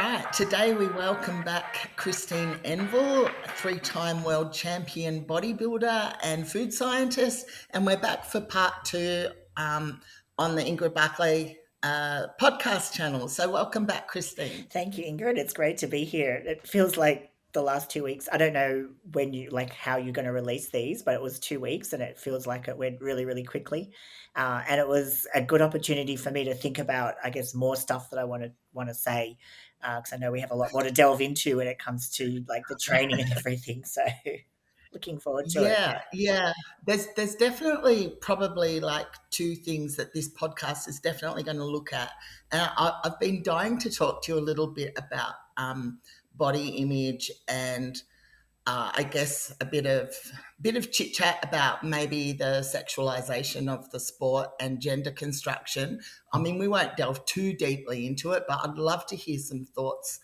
right, today we welcome back Christine Envall, three-time world champion bodybuilder and food scientist, and we're back for part two on the Ingrid Barclay podcast channel. So welcome back, Christine. Thank you, Ingrid. It's great to be here. It feels like the last 2 weeks. I don't know how you're going to release these, but it was 2 weeks and it feels like it went really, really quickly. And it was a good opportunity for me to think about, I guess, more stuff that I want to say, because I know we have a lot more to delve into when it comes to like the training and everything. So looking forward to it. Yeah. There's definitely probably like two things that this podcast is definitely going to look at, and I've been dying to talk to you a little bit about body image and I guess a bit of chit chat about maybe the sexualization of the sport and gender construction. I mean, we won't delve too deeply into it, but I'd love to hear some thoughts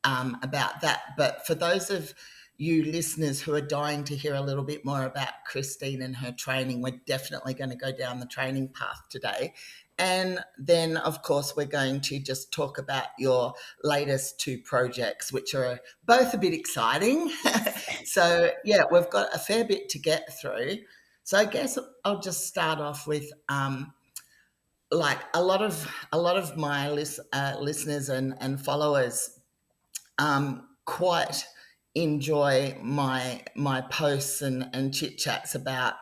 about that. But for those of you listeners who are dying to hear a little bit more about Christine and her training, we're definitely going to go down the training path today. And then, of course, we're going to just talk about your latest two projects, which are both a bit exciting. So, yeah, we've got a fair bit to get through. So I guess I'll just start off with like a lot of my listeners and followers quite enjoy my posts and chit chats about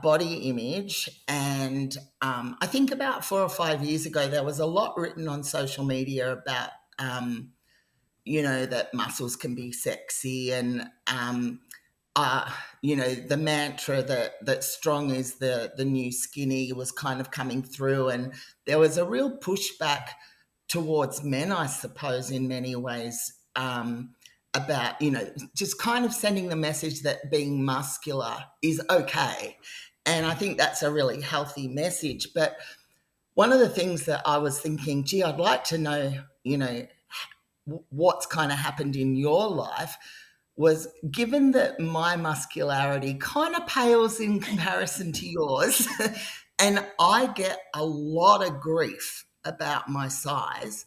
body image. And I think about 4 or 5 years ago, there was a lot written on social media about, that muscles can be sexy and, the mantra that strong is the new skinny was kind of coming through. And there was a real pushback towards men, I suppose, in many ways, about, just kind of sending the message that being muscular is okay. And I think that's a really healthy message. But one of the things that I was thinking, gee, I'd like to know, what's kind of happened in your life was, given that my muscularity kind of pales in comparison to yours, and I get a lot of grief about my size,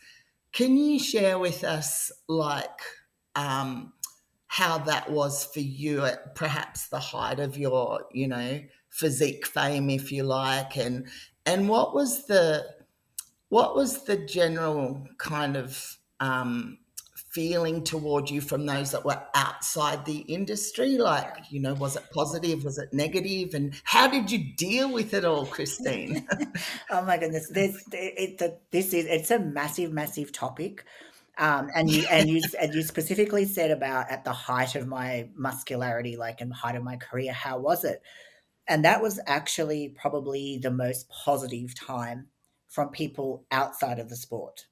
can you share with us, like, how that was for you at perhaps the height of your, physique fame, if you like, and what was the general kind of feeling toward you from those that were outside the industry? Like, was it positive? Was it negative? And how did you deal with it all, Christine? Oh my goodness, it's a massive, massive topic. And you specifically said about at the height of my muscularity, like in the height of my career, how was it? And that was actually probably the most positive time from people outside of the sport,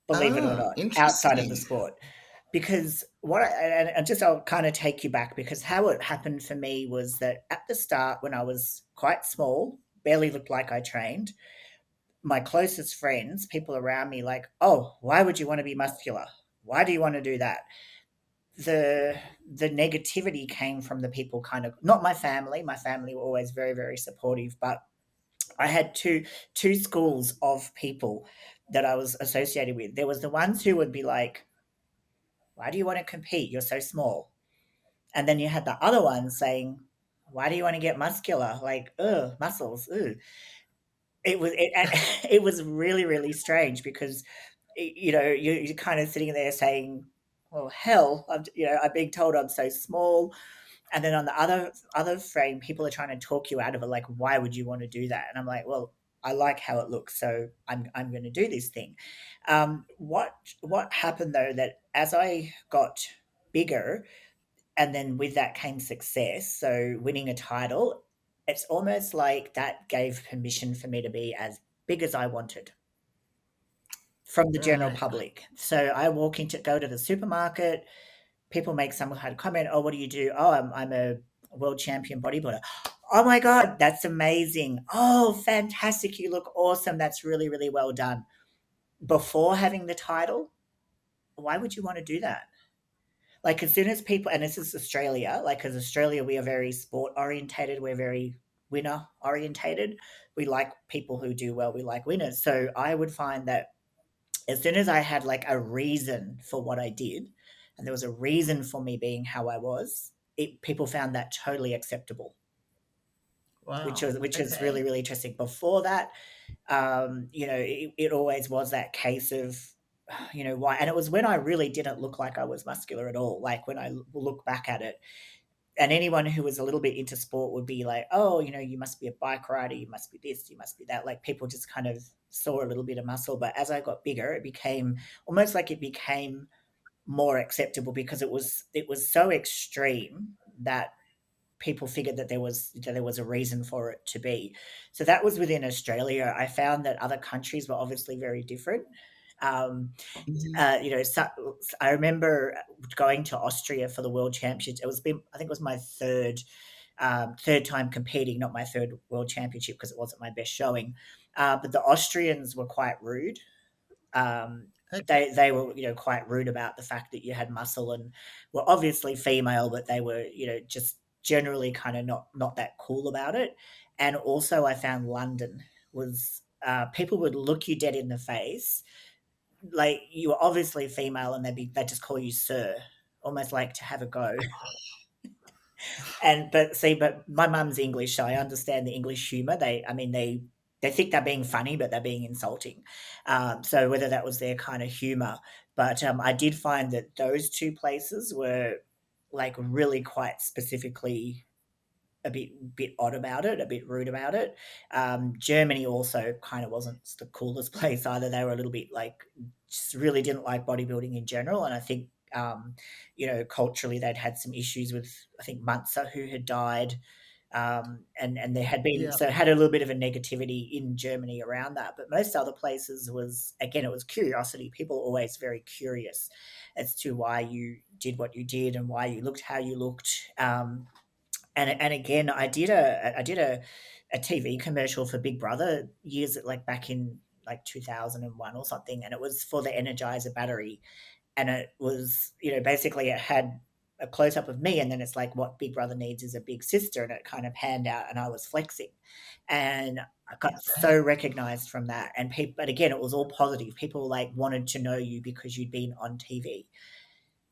believe it or not, outside of the Interesting. sport. Because I'll kind of take you back, because how it happened for me was that at the start, when I was quite small, barely looked like I trained, my closest friends, people around me, like, oh, why would you want to be muscular? Why do you want to do that? The negativity came from the people, kind of, not my family. My family were always very, very supportive, but I had two schools of people that I was associated with. There was the ones who would be like, why do you want to compete? You're so small. And then you had the other ones saying, why do you want to get muscular? Like, muscles, it was really, really strange, because you're kind of sitting there saying, well, hell, I'm being told I'm so small. And then on the other frame, people are trying to talk you out of it, like, why would you want to do that? And I'm like, well, I like how it looks, so I'm going to do this thing. What happened though, that as I got bigger, and then with that came success, so winning a title, it's almost like that gave permission for me to be as big as I wanted from the general Right. public. So I go to the supermarket, people make some kind of comment, oh, what do you do? Oh, I'm a world champion bodybuilder. Oh my God, that's amazing. Oh, fantastic. You look awesome. That's really, really well done. Before having the title, why would you want to do that? Like, as soon as people, and this is Australia, like, as Australia, we are very sport orientated. We're very winner orientated. We like people who do well. We like winners. So I would find that As soon as I had like a reason for what I did, and there was a reason for me being how I was, people found that totally acceptable, Wow. which was really Okay. really interesting. Before that, it always was that case of, why, and it was when I really didn't look like I was muscular at all. Like when I look back at it, and anyone who was a little bit into sport would be like, oh, you must be a bike rider, you must be this, you must be that. Like people just kind of saw a little bit of muscle. But as I got bigger, it became almost like it became more acceptable because it was so extreme that people figured that there was a reason for it to be. So that was within Australia. I found that other countries were obviously very different. Um, Mhm. so I remember going to Austria for the World Championships. I think it was my third time competing, not my third World Championship because it wasn't my best showing. But the Austrians were quite rude. Um, Okay. they were quite rude about the fact that you had muscle and were obviously female, but they were just generally kind of not that cool about it. And also, I found London was people would look you dead in the face, like you were obviously female, and they just call you sir, almost like to have a go. And but my mum's English, so I understand the English humour. They think they're being funny, but they're being insulting. So whether that was their kind of humour, but I did find that those two places were like really quite specifically a bit odd about it, a bit rude about it. Germany also kind of wasn't the coolest place either. They were a little bit like just really didn't like bodybuilding in general, and I think culturally they'd had some issues with I think Munzer who had died. And there had been Yeah. so it had a little bit of a negativity in Germany around that, but most other places was again it was curiosity. People are always very curious as to why you did what you did and why you looked how you looked. And again, I did a TV commercial for Big Brother years like back in like 2001 or something, and it was for the Energizer battery, and it was basically it had a close up of me, and then it's like what Big Brother needs is a big sister, and it kind of panned out, and I was flexing, and I got so recognized from that, and people, but again, it was all positive. People like wanted to know you because you'd been on TV.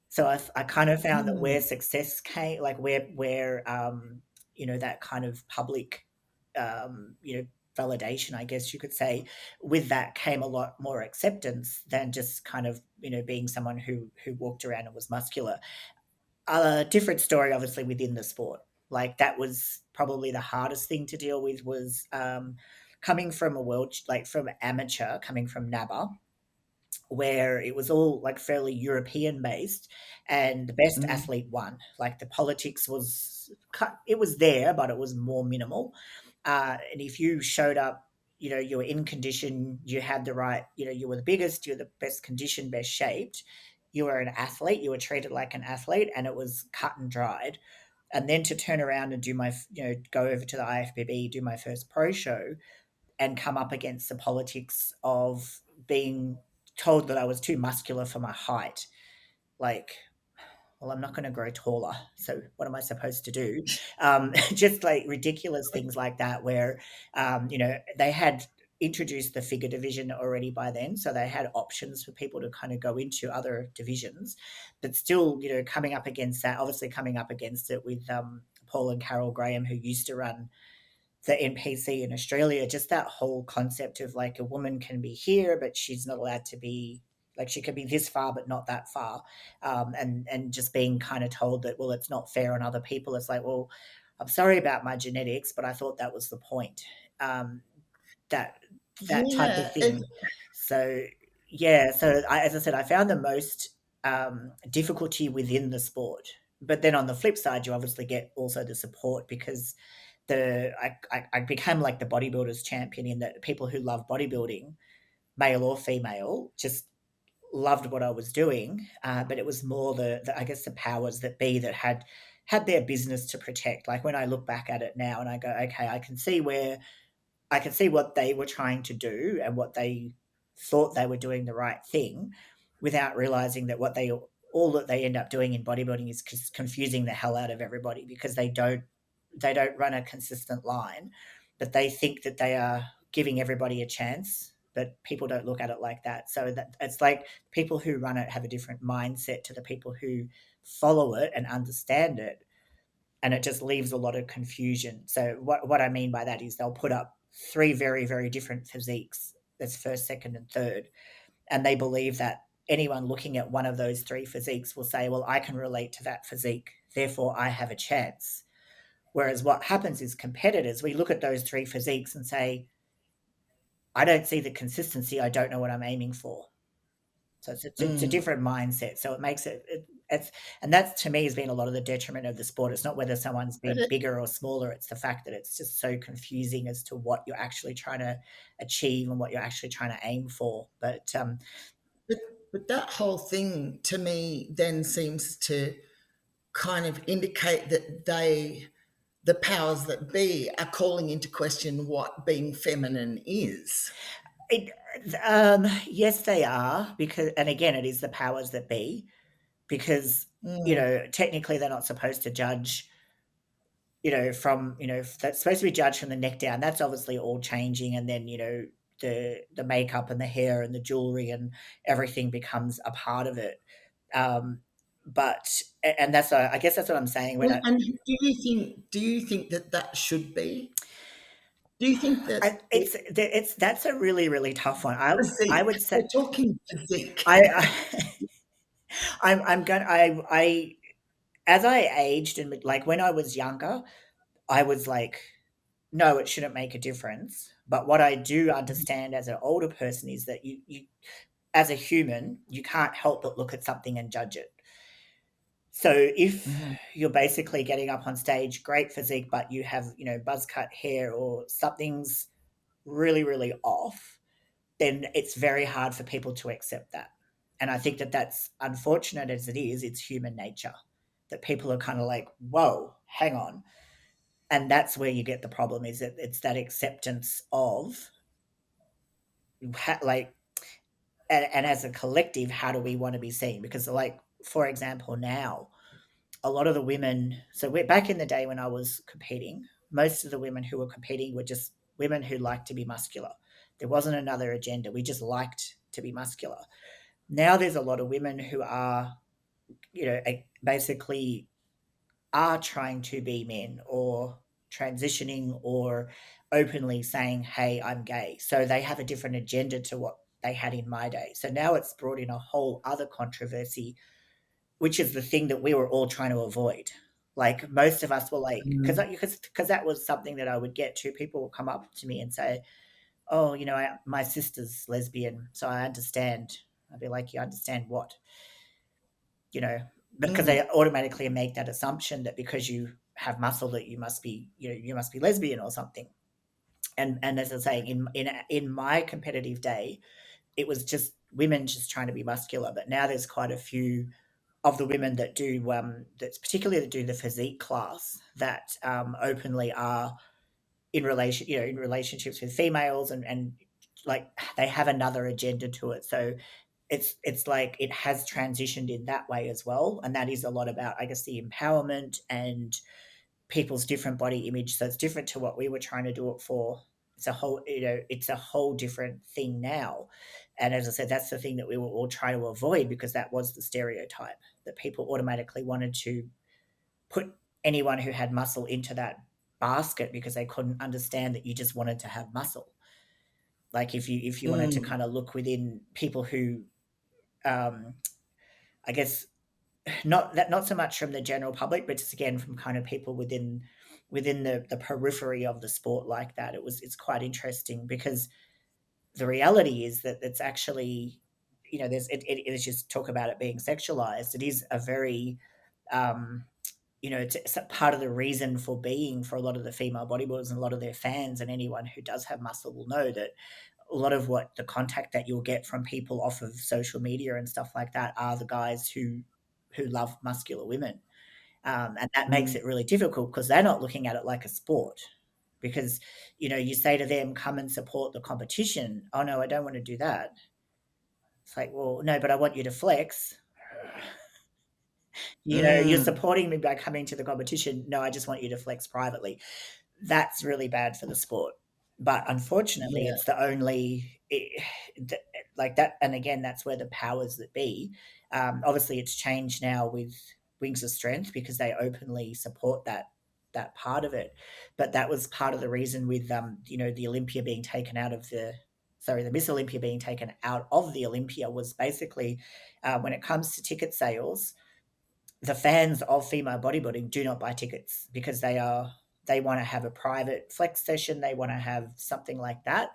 So I kind of found that where Mm. success came, like where that kind of public, um, you know, validation, I guess you could say, with that came a lot more acceptance than just kind of being someone who walked around and was muscular. A different story, obviously, within the sport. Like that was probably the hardest thing to deal with was coming from a world like from amateur, coming from NABBA where it was all like fairly European based, and the best Mm. athlete won. Like the politics was, it was there, but it was more minimal. And if you showed up, you were in condition, you had the right, you were the biggest, you were the best conditioned, best shaped. You were an athlete. You were treated like an athlete, and it was cut and dried. And then to turn around and do my, go over to the IFBB, do my first pro show, and come up against the politics of being told that I was too muscular for my height. Like, well, I'm not going to grow taller. So what am I supposed to do? Just like ridiculous things like that, where, they had introduced the figure division already by then. So they had options for people to kind of go into other divisions, but still, coming up against that, obviously coming up against it with Paul and Carol Graham, who used to run the NPC in Australia, just that whole concept of like a woman can be here, but she's not allowed to be like she could be this far but not that far, and just being kind of told that well it's not fair on other people. It's like well, I'm sorry about my genetics, but I thought that was the point. Um, that that type of Yeah. thing. So yeah, so as I said, I found the most difficulty within the sport. But then on the flip side, you obviously get also the support because I became like the bodybuilders champion in that people who love bodybuilding, male or female, just loved what I was doing. But it was more the I guess the powers that be that had their business to protect. Like when I look back at it now and I go, okay, I can see what they were trying to do and what they thought they were doing the right thing, without realizing that what they all that they end up doing in bodybuilding is confusing the hell out of everybody because they don't run a consistent line, but they think that they are giving everybody a chance but people don't look at it like that. So that it's like people who run it have a different mindset to the people who follow it and understand it, and it just leaves a lot of confusion. So what I mean by that is they'll put up three very, very different physiques, that's first, second, and third, and they believe that anyone looking at one of those three physiques will say, well, I can relate to that physique, therefore I have a chance. Whereas what happens is competitors, we look at those three physiques and say, I don't see the consistency, I don't know what I'm aiming for. So it's a Mm. different mindset. So it makes it's, and that's to me has been a lot of the detriment of the sport. It's not whether someone's But been bigger or smaller. It's the fact that it's just so confusing as to what you're actually trying to achieve and what you're actually trying to aim for. but but that whole thing to me then seems to kind of indicate that the powers that be, are calling into question what being feminine is. It, yes, they are, because, and again, it is the powers that be, because Mm. technically they're not supposed to judge. From that's supposed to be judged from the neck down. That's obviously all changing, and then the makeup and the hair and the jewelry and everything becomes a part of it. Um, but and I guess that's what I'm saying when And do you think that that should be? Do you think that it's that's a really, really tough one. I physique? would say We're talking physique. I I'm gonna I as I aged, and like when I was younger, I was like, no, it shouldn't make a difference. But what I do understand as an older person is that you as a human, you can't help but look at something and judge it. So if Mhm. you're basically getting up on stage, great physique, but you have, buzz cut hair or something's really, really off, then it's very hard for people to accept that. And I think that that's unfortunate as it is, it's human nature that people are kind of like, whoa, hang on. And that's where you get the problem, is that it's that acceptance of like, and as a collective, how do we want to be seen? Because, like, for example, now a lot of the women, so we're back in the day when I was competing, most of the women who were competing were just women who liked to be muscular. There wasn't another agenda, we just liked to be muscular. Now there's a lot of women who are, basically are trying to be men, or transitioning, or openly saying, hey, I'm gay. So they have a different agenda to what they had in my day. So now it's brought in a whole other controversy, which is the thing that we were all trying to avoid. Like, most of us were like, Mm. because that was something that I would get to. People will come up to me and say, oh, my sister's lesbian, so I understand. I'd be like, you understand what? you know, because Mm. they automatically make that assumption that because you have muscle that you must be, you must be lesbian or something. And as I was saying, in my competitive day, it was just women just trying to be muscular. But now there's quite a few of the women that do that's particularly that do the physique class, that openly are in relationships with females, and like they have another agenda to it. So it's like it has transitioned in that way as well, and that is a lot about, I guess, the empowerment and people's different body image. So it's different to what we were trying to do it for. It's a whole different thing now. And as I said, that's the thing that we were all trying to avoid, because that was the stereotype, that people automatically wanted to put anyone who had muscle into that basket, because they couldn't understand that you just wanted to have muscle. Like, if you wanted to Mm. kind of look within people who, um, I guess, not so much from the general public, but just again from kind of people within the periphery of the sport like that. It's quite interesting, because the reality is that it's actually, it is, just talk about it being sexualized. It is a very, um, it's a part of the reason for being for a lot of the female bodybuilders and a lot of their fans, and anyone who does have muscle will know that a lot of what the contact that you'll get from people off of social media and stuff like that are the guys who love muscular women, and that makes Mm. it really difficult, because they're not looking at it like a sport. Because you say to them, "Come and support the competition." Oh no, I don't want to do that. It's like, well, no, but I want you to flex. You're Mm. supporting me by coming to the competition. No, I just want you to flex privately. That's really bad for the sport. But unfortunately, Yeah. it's the only like that. And again, that's where the powers that be. Obviously, it's changed now with Wings of Strength because they openly support that part of it. But that was part of the reason with the Olympia being taken out of the Miss Olympia being taken out of the Olympia was basically when it comes to ticket sales, the fans of female bodybuilding do not buy tickets because they want to have a private flex session. They want to have something like that.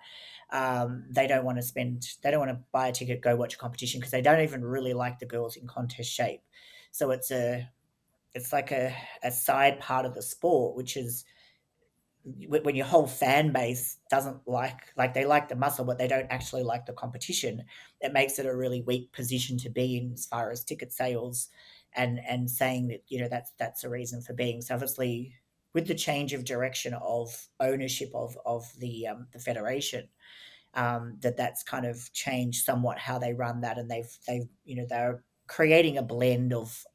They don't want to spend. They don't want to buy a ticket, go watch a competition because they don't even really like the girls in contest shape. So it's like a side part of the sport, which is when your whole fan base doesn't like they like the muscle but they don't actually like the competition, it makes it a really weak position to be in as far as ticket sales and saying that that's a reason for being. So obviously with the change of direction of ownership of the federation, that's kind of changed somewhat how they run that, and they're creating a blend of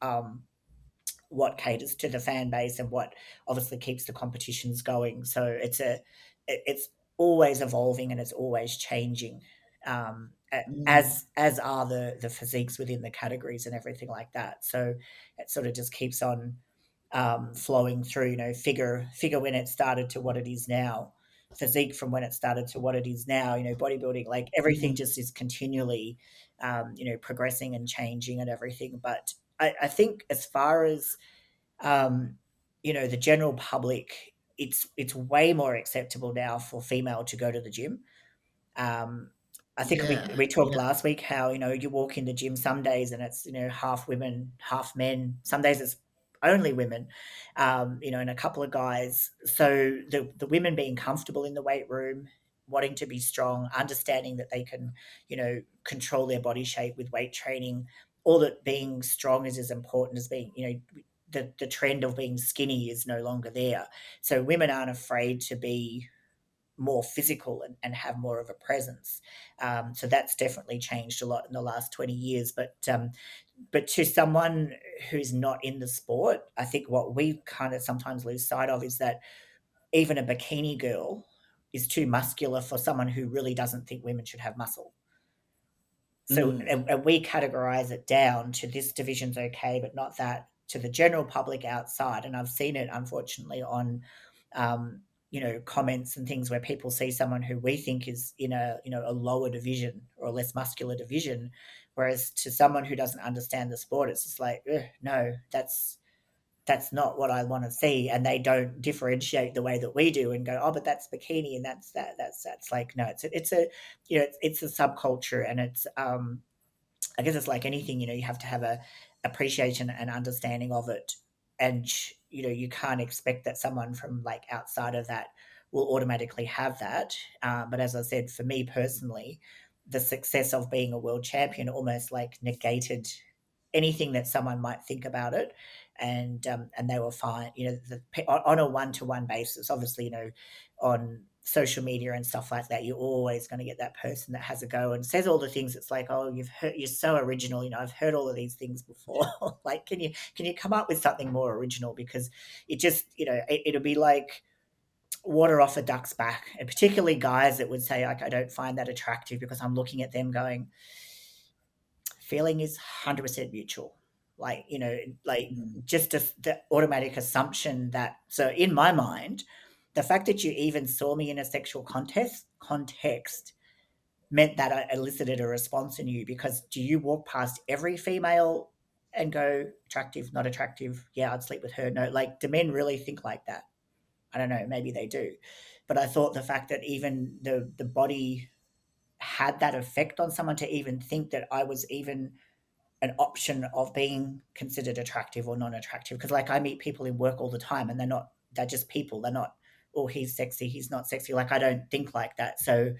what caters to the fan base and what obviously keeps the competitions going. So it's always evolving and it's always changing, Mm. as are the physiques within the categories and everything like that. So it sort of just keeps on flowing through. Figure when it started to what it is now. Physique from when it started to what it is now. Bodybuilding, like everything Mm. just is continually, progressing and changing and everything. But I think as far as um, the general public, it's way more acceptable now for female to go to the gym. um, I think we Yeah. we talked Yeah. last week how you walk in the gym some days and it's half women, half men. Some days it's only women, and a couple of guys. So the women being comfortable in the weight room, wanting to be strong, understanding that they can control their body shape with weight training, or that being strong is as important as being the trend of being skinny is no longer there. So women aren't afraid to be more physical and have more of a presence. So that's definitely changed a lot in the last 20 years. But to someone who's not in the sport, I think what we kind of sometimes lose sight of is that even a bikini girl is too muscular for someone who really doesn't think women should have muscle. So Mm. and we categorize it down to this division's okay, but not that to the general public outside. And I've seen it unfortunately on, comments and things where people see someone who we think is in a lower division or a less muscular division, whereas to someone who doesn't understand the sport, it's just like, "Ugh, no, that's not what I want to see," and they don't differentiate the way that we do and go, "Oh, but that's bikini and that's like no, it's a it's a subculture, and it's I guess it's like anything, you have to have a appreciation and understanding of it, and you can't expect that someone from like outside of that will automatically have that. But as I said, for me personally, the success of being a world champion almost like negated anything that someone might think about it, and they were fine. On a one-to-one basis. Obviously, on social media and stuff like that, you're always going to get that person that has a go and says all the things. It's like, oh, you're so original. I've heard all of these things before. Like, can you come up with something more original? Because it just, it'll be like water off a duck's back, and particularly guys that would say, like, I don't find that attractive because I'm looking at them going, feeling is 100% mutual. Like, like Mm. just the automatic assumption that, so in my mind, the fact that you even saw me in a sexual context meant that I elicited a response in you, because do you walk past every female and go, attractive, not attractive? Yeah, I'd sleep with her. No, like, do men really think like that? I don't know, maybe they do. But I thought the fact that even the body had that effect on someone to even think that I was even an option of being considered attractive or non-attractive, because like I meet people in work all the time and they're just people. They're not, oh, he's sexy, he's not sexy. Like, I don't think like that. So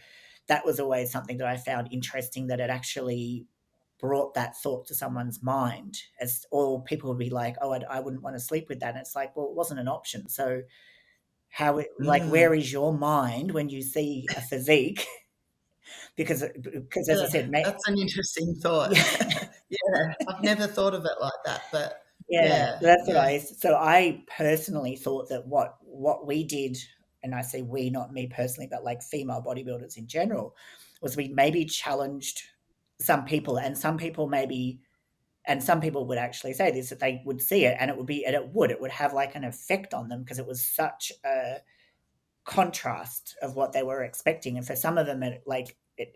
that was always something that I found interesting, that it actually brought that thought to someone's mind, as all people would be like, oh, I wouldn't want to sleep with that, and it's like, well, it wasn't an option. So like, Mm. where is your mind when you see a physique? Because as I Yeah, said, that's an interesting thought. yeah. Yeah, I've never thought of it like that, but Yeah, yeah, so that's what yeah. I personally thought that what we did and I say we, not me personally, but like female bodybuilders in general, was we maybe challenged some people, and some people maybe, and some people would actually say this, that they would see it and it would have like an effect on them because it was such a contrast of what they were expecting. And for some of them, it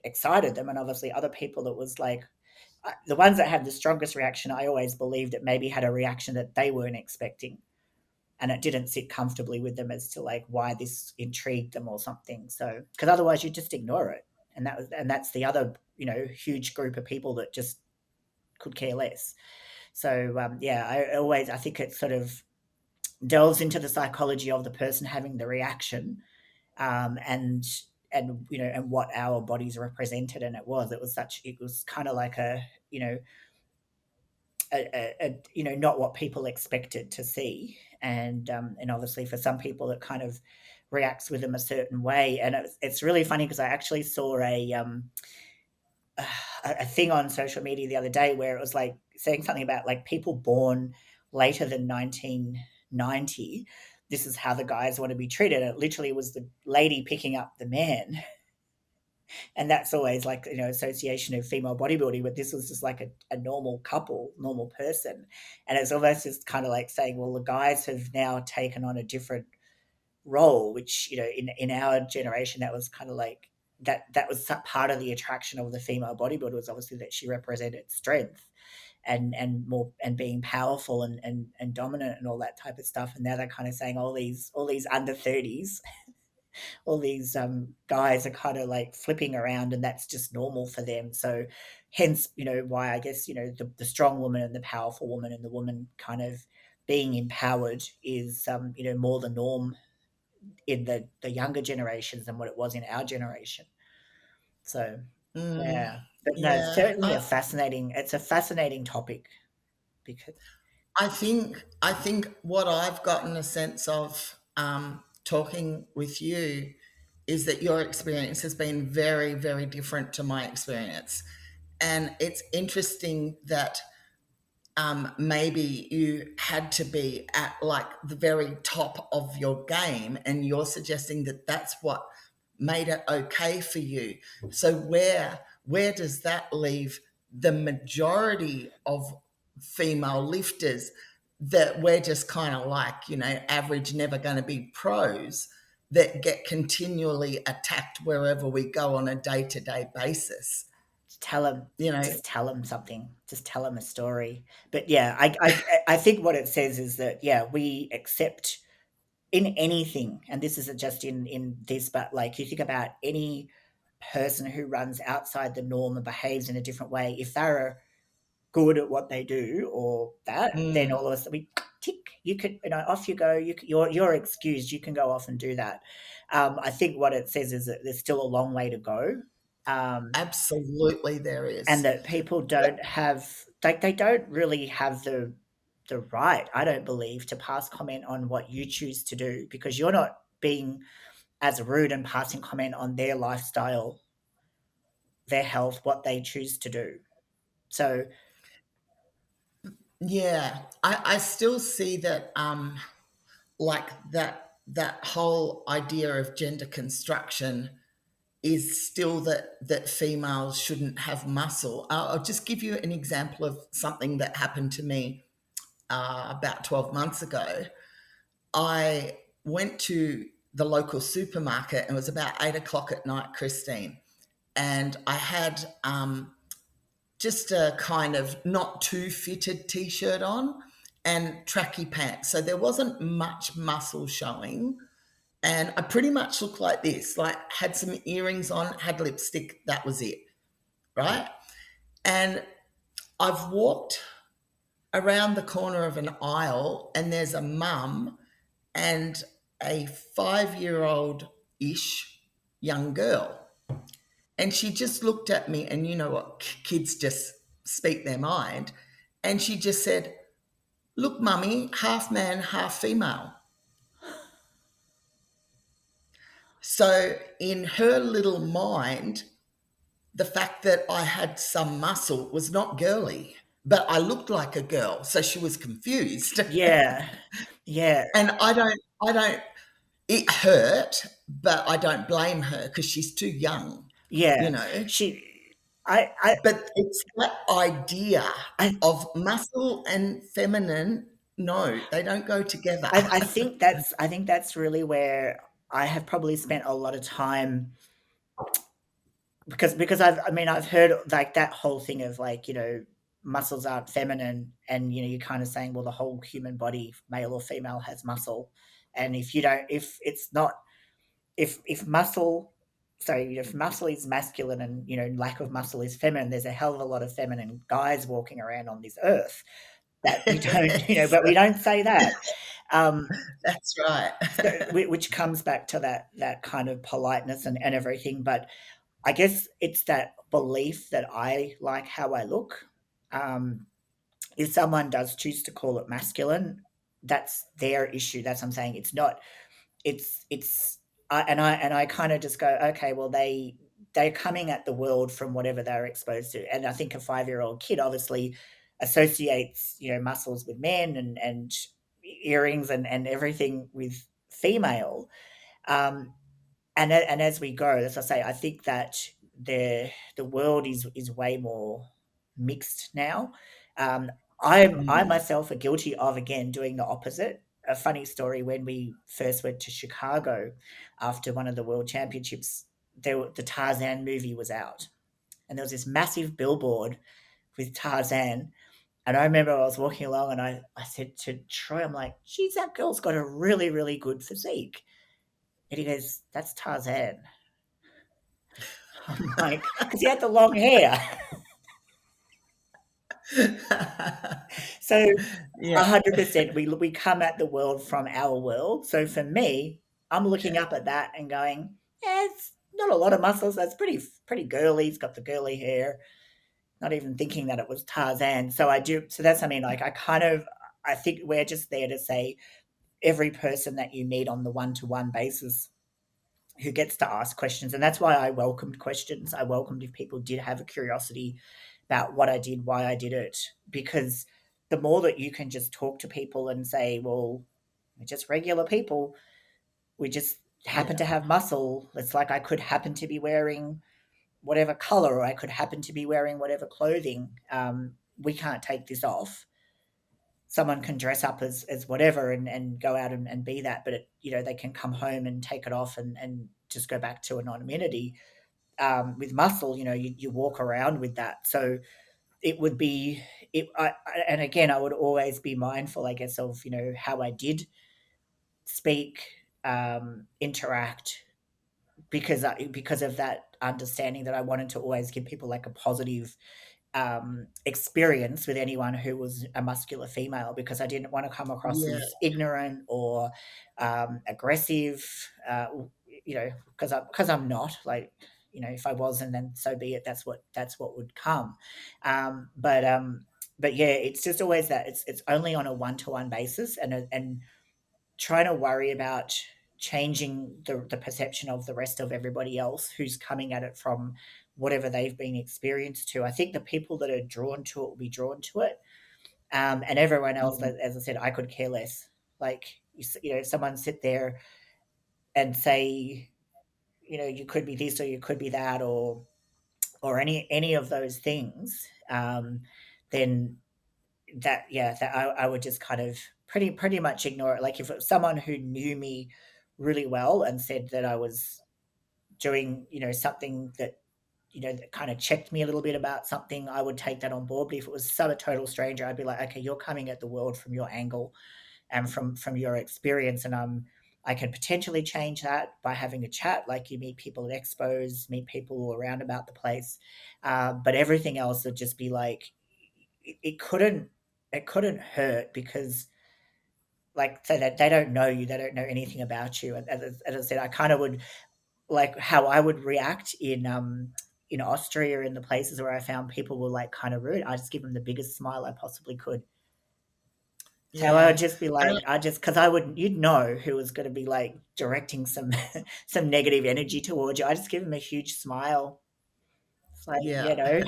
excited them. And obviously, other people, it was like the ones that had the strongest reaction, I always believed it maybe had a reaction that they weren't expecting. And it didn't sit comfortably with them as to like why this intrigued them or something. So, because otherwise you just ignore it. And that's the other, huge group of people that just could care less. So, yeah, I think it sort of delves into the psychology of the person having the reaction, and and what our bodies represented. And it was kind of like not what people expected to see. And obviously for some people it kind of reacts with them a certain way. And it's really funny because I actually saw a thing on social media the other day where it was like saying something about like people born later than 1990, this is how the guys want to be treated. And it literally was the lady picking up the man. And that's always like, association of female bodybuilding, but this was just like a normal couple, normal person. And it's almost just kind of like saying, well, the guys have now taken on a different role, which, in our generation, that was kind of like, that was part of the attraction of the female bodybuilder, was obviously that she represented strength and being powerful and dominant and all that type of stuff. And now they're kind of saying all these under 30s, all these guys are kind of like flipping around, and that's just normal for them. So hence, why I guess, the strong woman and the powerful woman and the woman kind of being empowered is more the norm in the younger generations than what it was in our generation. So Mm, yeah, but no, it's yeah. certainly it's a fascinating topic because I think what I've gotten a sense of talking with you is that your experience has been very, very different to my experience. And it's interesting that maybe you had to be at like the very top of your game, and you're suggesting that that's what made it okay for you. So where does that leave the majority of female lifters that we're just kind of like, average, never going to be pros, that get continually attacked wherever we go on a day-to-day basis? tell them You know, just tell them something, just tell them a story. But yeah, I think what it says is that, yeah, we accept in anything, and this isn't just in this, but like you think about any person who runs outside the norm and behaves in a different way, if they're good at what they do or that, then mm, all of us, we tick, you could, off you go, you're excused, you can go off and do that. I think what it says is that there's still a long way to go. um, absolutely there and is. that people don't have, like, they don't really have the right, I don't believe, to pass comment on what you choose to do, because you're not being as rude and passing comment on their lifestyle, their health, what they choose to do. So Yeah, I still see that like that whole idea of gender construction is still that females shouldn't have muscle. I'll just give you an example of something that happened to me about 12 months ago. I went to the local supermarket, and it was about 8 o'clock at night, Christine, and I had just a kind of not too fitted t-shirt on and tracky pants. So there wasn't much muscle showing. And I pretty much looked like this, like had some earrings on, had lipstick, that was it. Right. And I've walked around the corner of an aisle, and there's a mum and a 5-year old ish young girl. And she just looked at me, and you know what? Kids just speak their mind. And she just said, "Look, mummy, half man, half female." So, in her little mind, the fact that I had some muscle was not girly, but I looked like a girl. So she was confused. yeah, yeah, And I don't, it hurt, but I don't blame her because she's too young, you Yeah, know. she I But it's that idea I of muscle and feminine. No, they don't go together. I think that's really where I have probably spent a lot of time because I've heard like that whole thing of like, muscles aren't feminine, and you're kind of saying, well, the whole human body, male or female, has muscle. And if it's not, if muscle, sorry, if muscle is masculine and lack of muscle is feminine, there's a hell of a lot of feminine guys walking around on this earth that we don't, Yes, but we don't say that. Um, that's right. so, which comes back to that kind of politeness and everything. But I guess it's that belief that I like how I look. Um, if someone does choose to call it masculine, that's their issue. That's what I'm saying. It's not. It's. And I kind of just go, okay, well they're coming at the world from whatever they're exposed to, and I think a 5-year-old kid obviously associates muscles with men and earrings and everything with female. Um, and as we go, as I say, I think that the world is way more mixed now. I Mm, myself are guilty of again doing the opposite. A funny story: when we first went to Chicago after one of the world championships, the Tarzan movie was out, and there was this massive billboard with Tarzan. And I remember I was walking along, and I said to Troy, I'm like, "Geez, that girl's got a really really good physique." And he goes, "That's Tarzan." I'm like, because he had the long hair. So yeah, 100%, we come at the world from our world. So for me, I'm looking up at that and going, yeah, it's not a lot of muscles. That's pretty girly. He's got the girly hair. Not even thinking that it was Tarzan. So I do. So that's, I mean, like I think we're just there to say every person that you meet on the one-to-one basis who gets to ask questions. And that's why I welcomed questions. I welcomed if people did have a curiosity about what I did, why I did it, because the more that you can just talk to people and say, well, we're just regular people, we just happen yeah, to have muscle. It's like I could happen to be wearing whatever color, or I could happen to be wearing whatever clothing. We can't take this off. Someone can dress up as whatever and go out and be that, but they can come home and take it off and just go back to anonymity. With muscle, you walk around with that. So it would be and again, I would always be mindful, I guess, of how I did speak, interact, because of that understanding that I wanted to always give people like a positive experience with anyone who was a muscular female, because I didn't want to come across yeah, as ignorant or aggressive. Because I'm not, like, if I wasn't, then so be it. That's what would come. But yeah, it's just always that it's only on a one-to-one basis, and trying to worry about changing the perception of the rest of everybody else who's coming at it from whatever they've been experienced to. I think the people that are drawn to it will be drawn to it, and everyone else, mm, as I said, I could care less. Like, if someone sit there and say, you could be this or you could be that, or any of those things, then that I would just kind of pretty much ignore it. Like, if it was someone who knew me really well and said that I was doing, something that kind of checked me a little bit about something, I would take that on board. But if it was some a total stranger, I'd be like, okay, you're coming at the world from your angle and from your experience, and I can potentially change that by having a chat. Like, you meet people at expos, meet people all around about the place, but everything else would just be like, it couldn't hurt, because, like, so that they don't know you, they don't know anything about you. And as I said, I kind of would, like, how I would react in Austria, in the places where I found people were like kind of rude. I just give them the biggest smile I possibly could. So I would yeah. just be And like, because I would, you'd know who was going to be like directing some some negative energy towards you. I just give them a huge smile. It's like, yeah,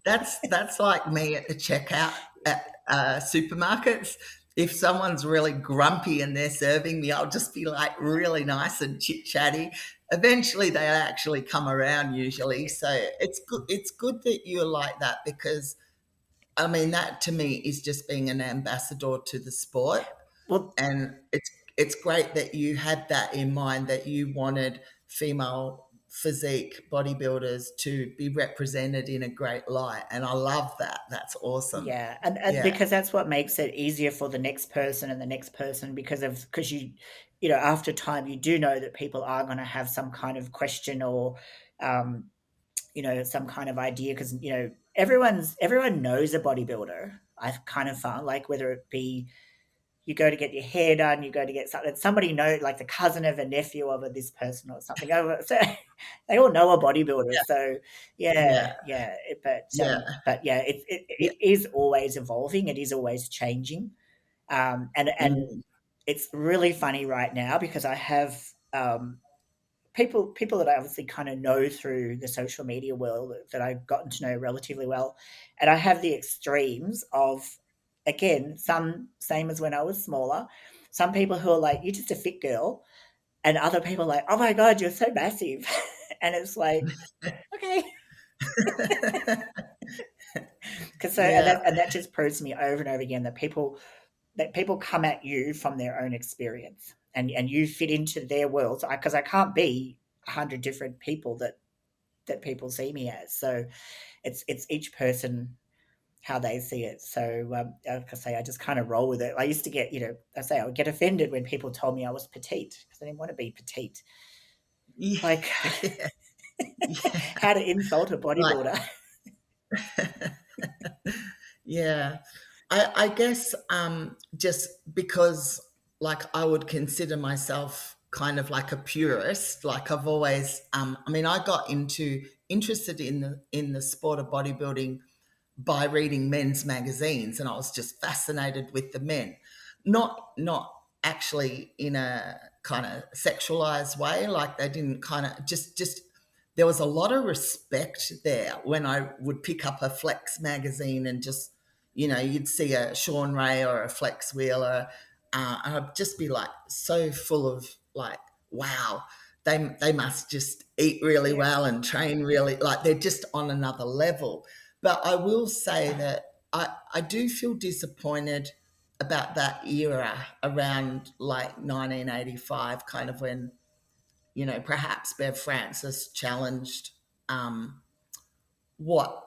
that's like me at the checkout at supermarkets. if someone's really grumpy and they're serving me, I'll just be like really nice and chit chatty. Eventually, they actually come around usually. So it's good. It's good that you're like that because I mean that to me is just being an ambassador to the sport, Well, and it's great that you had that in mind that you wanted female physique bodybuilders to be represented in a great light, and I love that. That's awesome. yeah, and Yeah. because that's what makes it easier for the next person and the next person because you know, after time, you do know that people are gonna have some kind of question or, um, you know, some kind of idea because, you know, everyone knows a bodybuilder, I've kind of found, like, whether it be you go to get your hair done, you go to get something. Somebody know, like the cousin of a nephew of a this person or something. Oh, so they all know a bodybuilder. So yeah, Yeah. yeah. Yeah. But yeah, Yeah. it is always evolving. It is always changing. And Mm. it's really funny right now because I have people that I obviously kind of know through the social media world that I've gotten to know relatively well, and I have the extremes of, again, some same as when I was smaller. Some people who are like, "You're just a fit girl," and other people are like, "Oh my god, you're so massive," and it's like, okay, because so Yeah. and that just proves to me over and over again that people come at you from their own experience, and you fit into their world because I can't be 100 different people that people see me as. So it's each person how they see it. So like I say, I just kind of roll with it. I used to get, you know, I say I would get offended when people told me I was petite because I didn't want to be petite. Yeah. Like Yeah. Yeah. how to insult a Like, bodybuilder. yeah. I guess just because, like, I would consider myself kind of like a purist. Like, I've always, I mean, I got interested in the sport of bodybuilding by reading men's magazines, and I was just fascinated with the men, not actually in a kind of sexualized way. Like they didn't kind of just there was a lot of respect there when I would pick up a Flex magazine and just, you know, you'd see a Sean Ray or a Flex Wheeler, and I'd just be like so full of like, wow, they must just eat really Yeah, well and train really, like they're just on another level. But I will say that I do feel disappointed about that era around like 1985, kind of when, you know, perhaps Bev Francis challenged um, what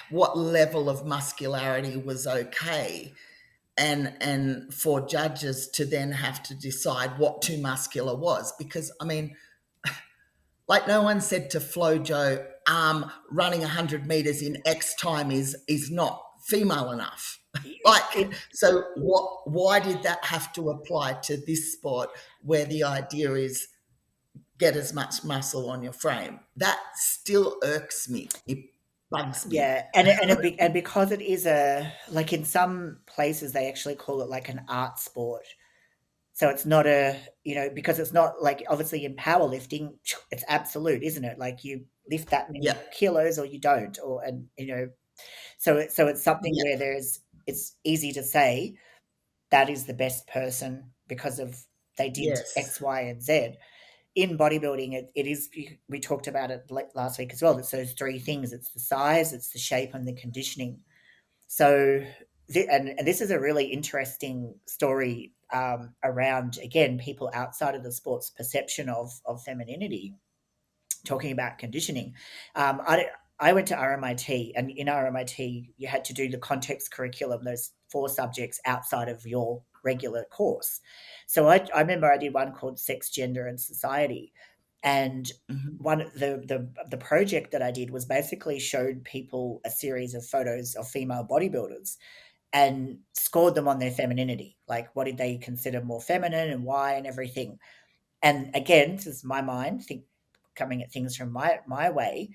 what level of muscularity was okay, and for judges to then have to decide what too muscular was, because I mean, like no one said to Flojo, running 100 meters in X time is not female enough. Like, it so what? Why did that have to apply to this sport where the idea is get as much muscle on your frame? That still irks me. It bugs me. yeah, and because it is a, like, in some places they actually call it like an art sport. So it's not a, you know, because it's not like obviously in powerlifting, it's absolute, isn't it? Like you lift that many Yeah, kilos or you don't, or, and you know, so it's something yeah, where it's easy to say that is the best person because of they did yes, X, Y, and Z. In bodybuilding, it is, we talked about it last week as well. It's those three things: it's the size, it's the shape, and the conditioning. So, and this is a really interesting story around, again, people outside of the sport's perception of femininity, talking about conditioning. I went to RMIT, and in RMIT, you had to do the context curriculum, those four subjects outside of your regular course. So I remember I did one called Sex, Gender, and Society, and hmm, one the project that I did was basically showed people a series of photos of female bodybuilders and scored them on their femininity, like what did they consider more feminine and why and everything. And again, this is my mind think coming at things from my way.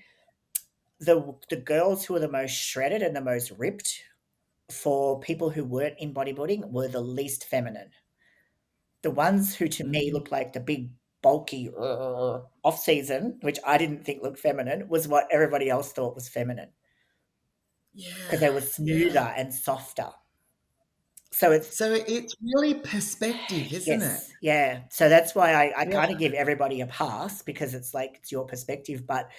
The girls who were the most shredded and the most ripped for people who weren't in bodybuilding were the least feminine. The ones who to me hmm, looked like the big bulky off season, which I didn't think looked feminine, was what everybody else thought was feminine because yeah, they were yeah, smoother and softer. So it's So it's really perspective, isn't it? yes, yeah. So that's why I Yeah. kind of give everybody a pass because it's like it's your perspective. But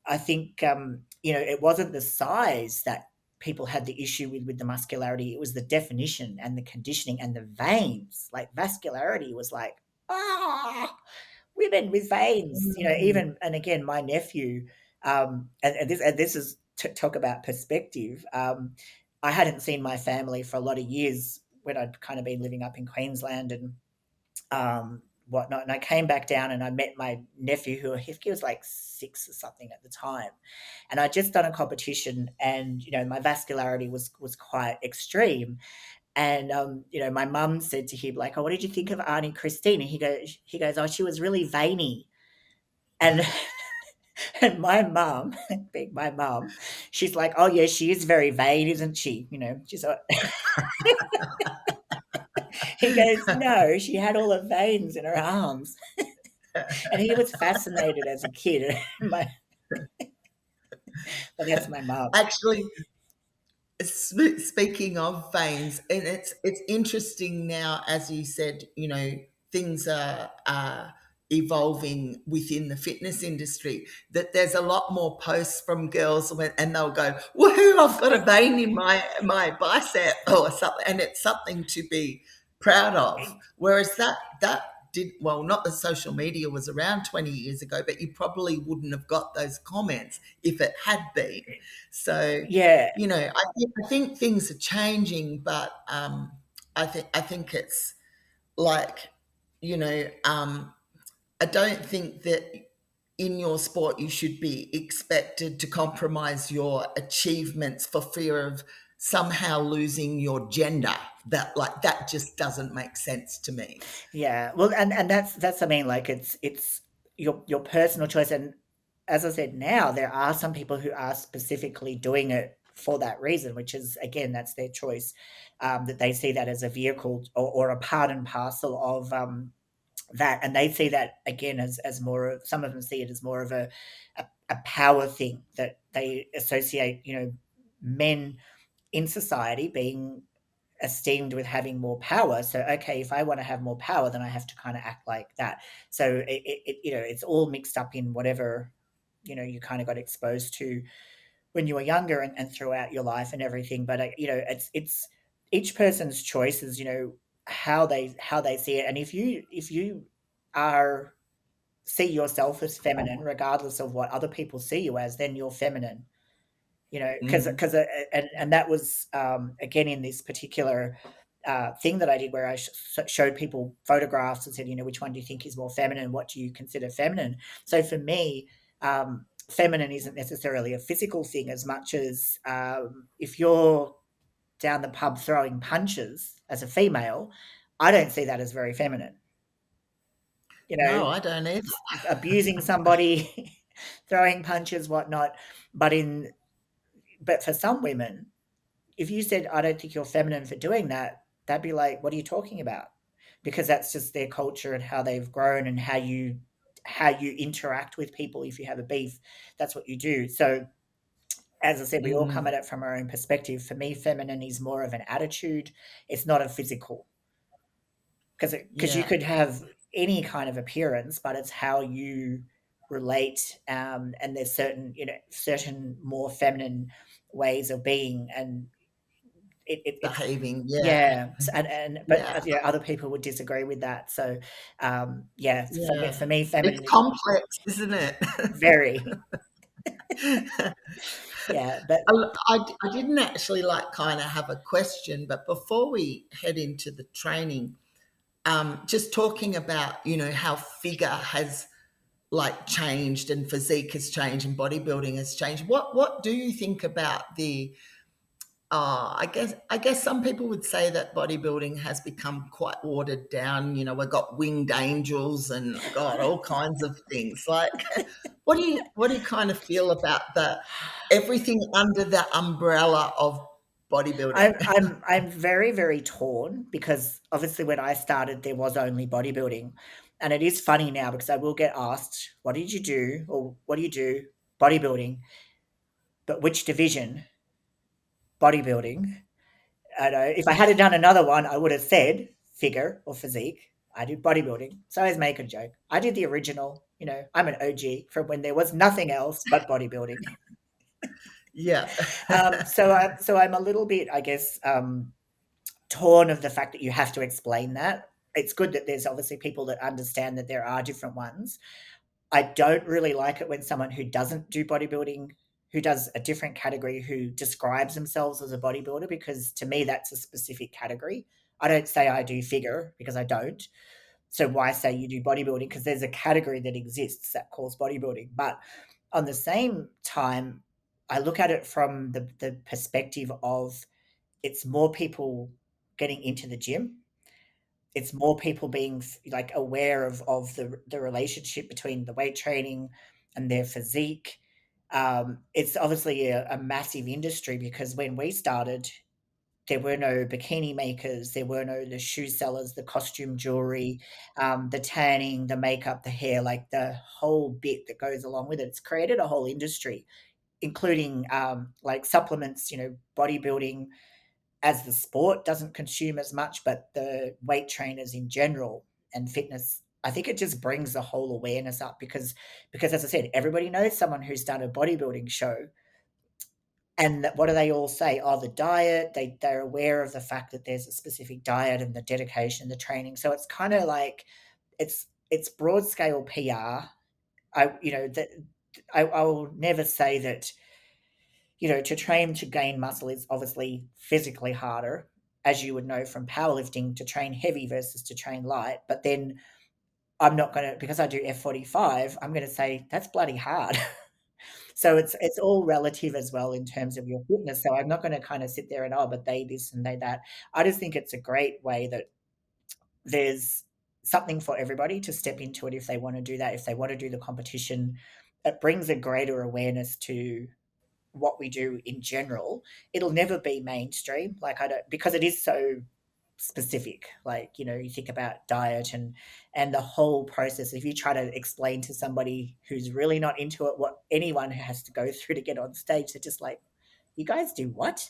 I think it wasn't the size that people had the issue with the muscularity. It was the definition and the conditioning and the veins. Like vascularity was like ah, women with veins. Mm. Even and again, my nephew, and this is to talk about perspective. I hadn't seen my family for a lot of years when I'd kind of been living up in Queensland and whatnot. And I came back down and I met my nephew, who he was like 6 or something at the time, and I'd just done a competition, and my vascularity was quite extreme. And my mum said to him like, "Oh, what did you think of Auntie Christine?" And he goes, "Oh, she was really veiny." And and my mum, being my mum, she's like, "Oh yeah, she is very vain, isn't she?" She's like, he goes, "No, she had all the veins in her arms." And he was fascinated as a kid. But that's my mum. Actually, speaking of veins, and it's interesting now, as you said, things are evolving within the fitness industry. That there's a lot more posts from girls, and they'll go, "Woohoo! I've got a vein in my bicep or something," and it's something to be proud of. Whereas that did well. Not that social media was around 20 years ago, but you probably wouldn't have got those comments if it had been. So Yeah, I think things are changing, but I think it's like, I don't think that in your sport you should be expected to compromise your achievements for fear of somehow losing your gender. That just doesn't make sense to me. yeah. Well, and that's I mean, like it's your personal choice. And as I said, now there are some people who are specifically doing it for that reason, which is again that's their choice. That they see that as a vehicle or a part and parcel of that, and they see that again as more of some of them see it as more of a power thing that they associate men in society being esteemed with having more power. So okay, if I want to have more power, then I have to kind of act like that. So it's all mixed up in whatever you kind of got exposed to when you were younger and throughout your life and everything. But it's each person's choices, how they see it. And if you are see yourself as feminine regardless of what other people see you as, then you're feminine. Because Mm, and that was again in this particular thing that I did, where I showed people photographs and said, which one do you think is more feminine? What do you consider feminine? So for me, feminine isn't necessarily a physical thing as much as if you're down the pub throwing punches as a female, I don't see that as very feminine. You no, know, I don't either. abusing somebody, throwing punches, whatnot. But for some women, if you said, "I don't think you're feminine for doing that," they'd be like, "What are you talking about?" Because that's just their culture and how they've grown and how you interact with people. If you have a beef, that's what you do. So as I said, we all come Mm, at it from our own perspective. For me, feminine is more of an attitude. It's not a physical, because you yeah, could have any kind of appearance, but it's how you relate. And there's certain more feminine ways of being, and it's behaving, yeah, yeah. But yeah, other people would disagree with that. So yeah, for me, yeah. for me, It's feminine is complex, isn't it? very yeah. But I didn't actually like kind of have a question, but before we head into the training, just talking about, how figure has like changed and physique has changed and bodybuilding has changed. What do you think about the I guess some people would say that bodybuilding has become quite watered down. We've got winged angels and God, all kinds of things. Like, what do you kind of feel about the everything under the umbrella of I'm bodybuilding? I'm I'm very very torn because obviously when I started there was only bodybuilding, and it is funny now because I will get asked, "What did you do?" or "What do you do?" Bodybuilding, but which division? Bodybuilding. I know if I had done another one, I would have said figure or physique. I do bodybuilding. So I always make a joke. I did the original. I'm an OG from when there was nothing else but bodybuilding. Yeah. So I'm a little bit, I guess, torn of the fact that you have to explain that. It's good that there's obviously people that understand that there are different ones. I don't really like it when someone who doesn't do bodybuilding, who does a different category, who describes themselves as a bodybuilder, because to me, that's a specific category. I don't say I do figure because I don't. So why say you do bodybuilding? Because there's a category that exists that calls bodybuilding. But on the same time, I look at it from the perspective of it's more people getting into the gym, it's more people being like aware of the relationship between the weight training and their physique. It's obviously a massive industry because when we started, there were no bikini makers, there were no the shoe sellers, the costume jewelry, the tanning, the makeup, the hair, like the whole bit that goes along with it. It's created a whole industry, including like supplements, bodybuilding as the sport doesn't consume as much, but the weight trainers in general and fitness, I think it just brings the whole awareness up because as I said, everybody knows someone who's done a bodybuilding show. And what do they all say? Oh, the diet. They're aware of the fact that there's a specific diet and the dedication, the training. So it's kind of like it's broad scale PR. That I will never say that to train to gain muscle is obviously physically harder, as you would know from powerlifting, to train heavy versus to train light. But then I'm not going to, because I do F45, I'm going to say that's bloody hard. So it's all relative as well in terms of your fitness. So I'm not going to kind of sit there and, oh, but they this and they that. I just think it's a great way that there's something for everybody to step into it if they want to do that, if they want to do the competition. It brings a greater awareness to what we do in general. It'll never be mainstream. Like I don't, because it is so specific. Like, you think about diet and the whole process. If you try to explain to somebody who's really not into it what anyone has to go through to get on stage, they're just like, you guys do what?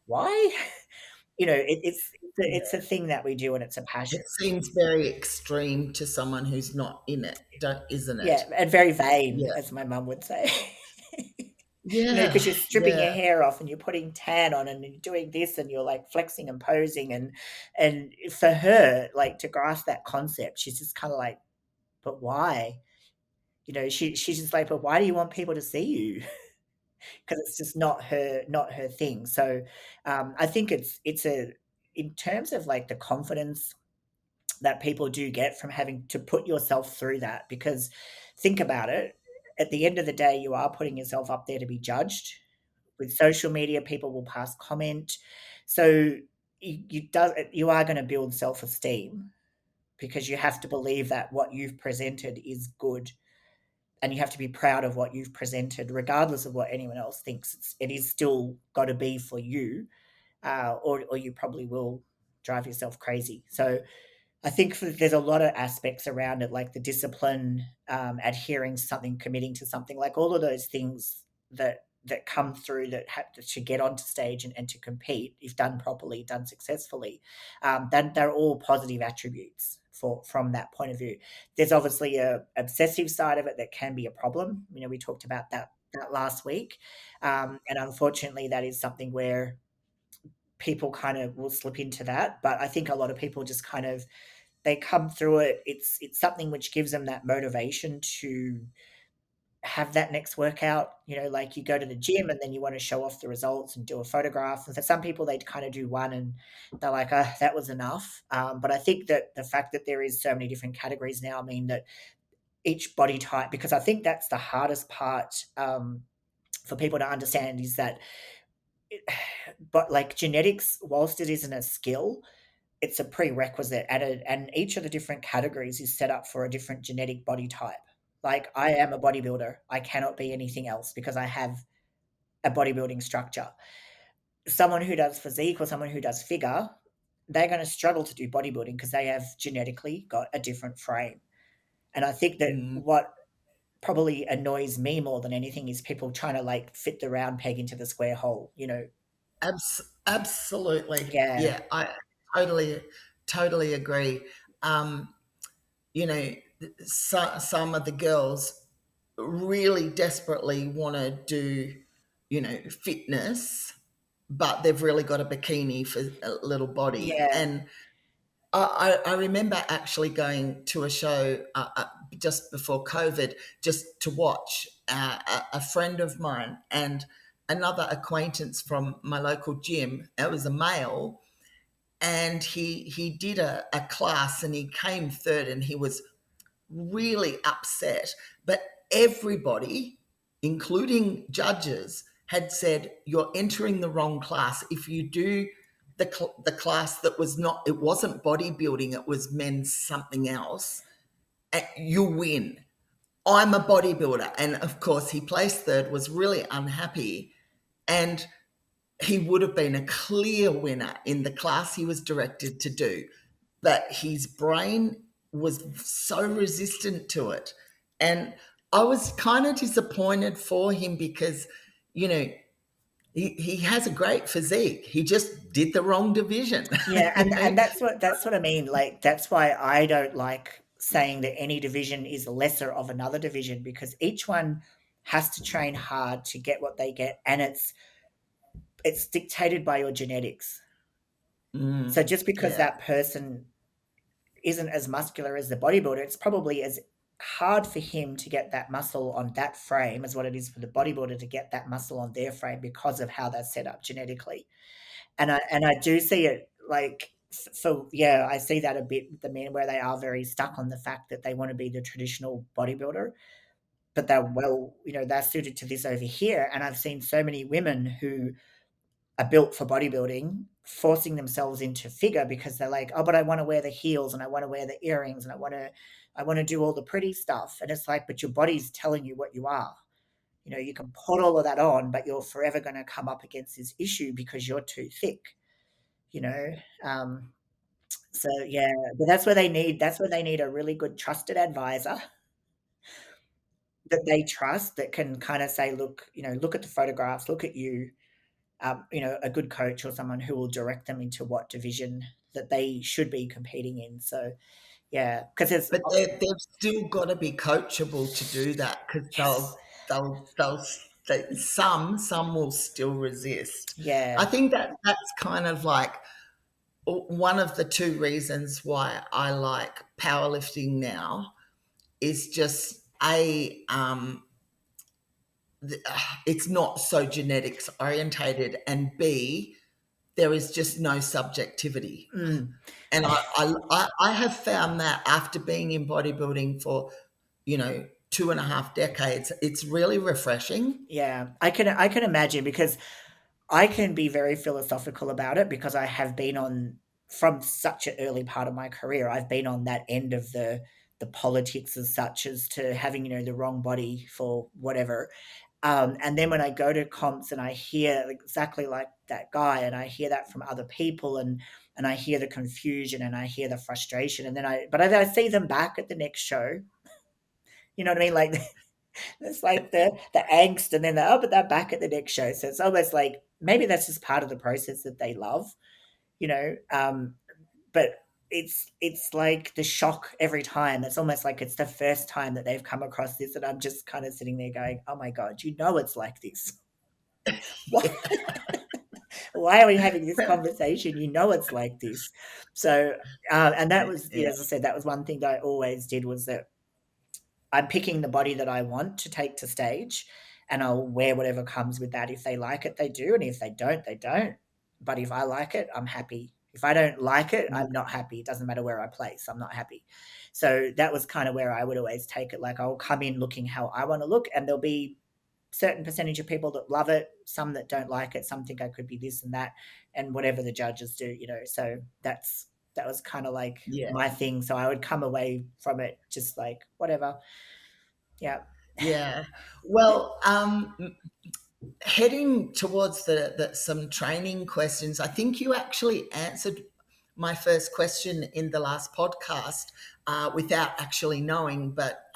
Why? It's a thing that we do and it's a passion. It seems very extreme to someone who's not in it, isn't Yeah, it? and very vain, Yeah. as my mum would say. Yeah. Because you're stripping your Yeah. hair off and you're putting tan on and you're doing this and you're like flexing and posing and for her, like to grasp that concept, she's just kind of like, but why? She's just like, but why do you want people to see you? Because it's just not her thing. So I think it's a in terms of like the confidence that people do get from having to put yourself through that, because think about it, at the end of the day you are putting yourself up there to be judged. With social media, people will pass comment. So you are going to build self-esteem because you have to believe that what you've presented is good, and you have to be proud of what you've presented regardless of what anyone else thinks. It is still got to be for you, or you probably will drive yourself crazy. So I think there's a lot of aspects around it, like the discipline, adhering to something, committing to something, like all of those things that come through that have to get onto stage and to compete, if done properly, done successfully. Then they're all positive attributes from that point of view. There's obviously a obsessive side of it that can be a problem. We talked about that last week, and unfortunately, that is something where people kind of will slip into that. But I think a lot of people just kind of they come through it. It's something which gives them that motivation to have that next workout. Like you go to the gym and then you want to show off the results and do a photograph. And for some people, they kind of do one and they're like, oh, that was enough. But I think that the fact that there is so many different categories now, I mean that each body type, because I think that's the hardest part for people to understand is that, but like genetics, whilst it isn't a skill, it's a prerequisite, and each of the different categories is set up for a different genetic body type. Like I am a bodybuilder. I cannot be anything else because I have a bodybuilding structure. Someone who does physique or someone who does figure, they're going to struggle to do bodybuilding because they have genetically got a different frame. And I think that Mm. what probably annoys me more than anything is people trying to like fit the round peg into the square hole. Absolutely. Yeah, Yeah, I totally agree. Um, you know, some of the girls really desperately want to do, fitness, but they've really got a bikini for a little body. yeah, And I remember actually going to a show just before COVID, just to watch a friend of mine and another acquaintance from my local gym. It was a male, and he did a class and he came third, and he was really upset. But everybody, including judges, had said, "You're entering the wrong class. If you do the class that was not, it wasn't bodybuilding, it was men's something else, you'll win." I'm a bodybuilder. And of course, he placed third, was really unhappy. And he would have been a clear winner in the class he was directed to do, but his brain was so resistant to it. And I was kind of disappointed for him because, you know, he has a great physique. He just did the wrong division, yeah, you and know? that's what I mean. Like that's why I don't like saying that any division is lesser of another division, because each one has to train hard to get what they get, and it's dictated by your genetics. So Mm, just because yeah. that person isn't as muscular as the bodybuilder, it's probably as hard for him to get that muscle on that frame as what it is for the bodybuilder to get that muscle on their frame, because of how they're set up genetically. And I do see it like, so yeah, I see that a bit with the men, where they are very stuck on the fact that they want to be the traditional bodybuilder, but they're, well, they're suited to this over here. And I've seen so many women who are built for bodybuilding forcing themselves into figure, because they're like, oh, but I want to wear the heels and I want to wear the earrings and I want to do all the pretty stuff. And it's like, but your body's telling you what you are. You can put all of that on, but you're forever going to come up against this issue because you're too thick. you know um so yeah, but that's where they need a really good trusted advisor that they trust, that can kind of say, look, look at the photographs, look at you, a good coach or someone who will direct them into what division that they should be competing in. So yeah, because it's, But they've still got to be coachable to do that, because yes, some will still resist. I yeah, think that that's kind of like one of the two reasons why I like powerlifting now is just it's not so genetics orientated, and B, there is just no subjectivity. mm, And I have found that after being in bodybuilding for, 2.5 decades, it's really refreshing. yeah. I can imagine, because I can be very philosophical about it, because I have been on, from such an early part of my career, I've been on that end of the politics, as such as to having, the wrong body for whatever. And then when I go to comps and I hear exactly like that guy, and I hear that from other people, and I hear the confusion and I hear the frustration, and then I see them back at the next show. You know what I mean? Like, it's like the angst, and then but they're back at the next show. So it's almost like maybe that's just part of the process that they love, you know. But it's like the shock every time. It's almost like it's the first time that they've come across this, and I'm just kind of sitting there going, "Oh my god, it's like this. Why, why are we having this conversation? It's like this." So, and that was, Yeah. as I said, that was one thing that I always did, was that I'm picking the body that I want to take to stage, and I'll wear whatever comes with that. If they like it, they do, and if they don't, they don't. But if I like it, I'm happy. If I don't like it, I'm not happy. It doesn't matter where I place, I'm not happy. So that was kind of where I would always take it. Like, I'll come in looking how I want to look, and there'll be certain percentage of people that love it, some that don't like it, some think I could be this and that, and whatever the judges do. So that was kind of like Yeah. my thing. So I would come away from it just like, whatever. Yeah. Yeah. Well, heading towards some training questions, I think you actually answered my first question in the last podcast without actually knowing, but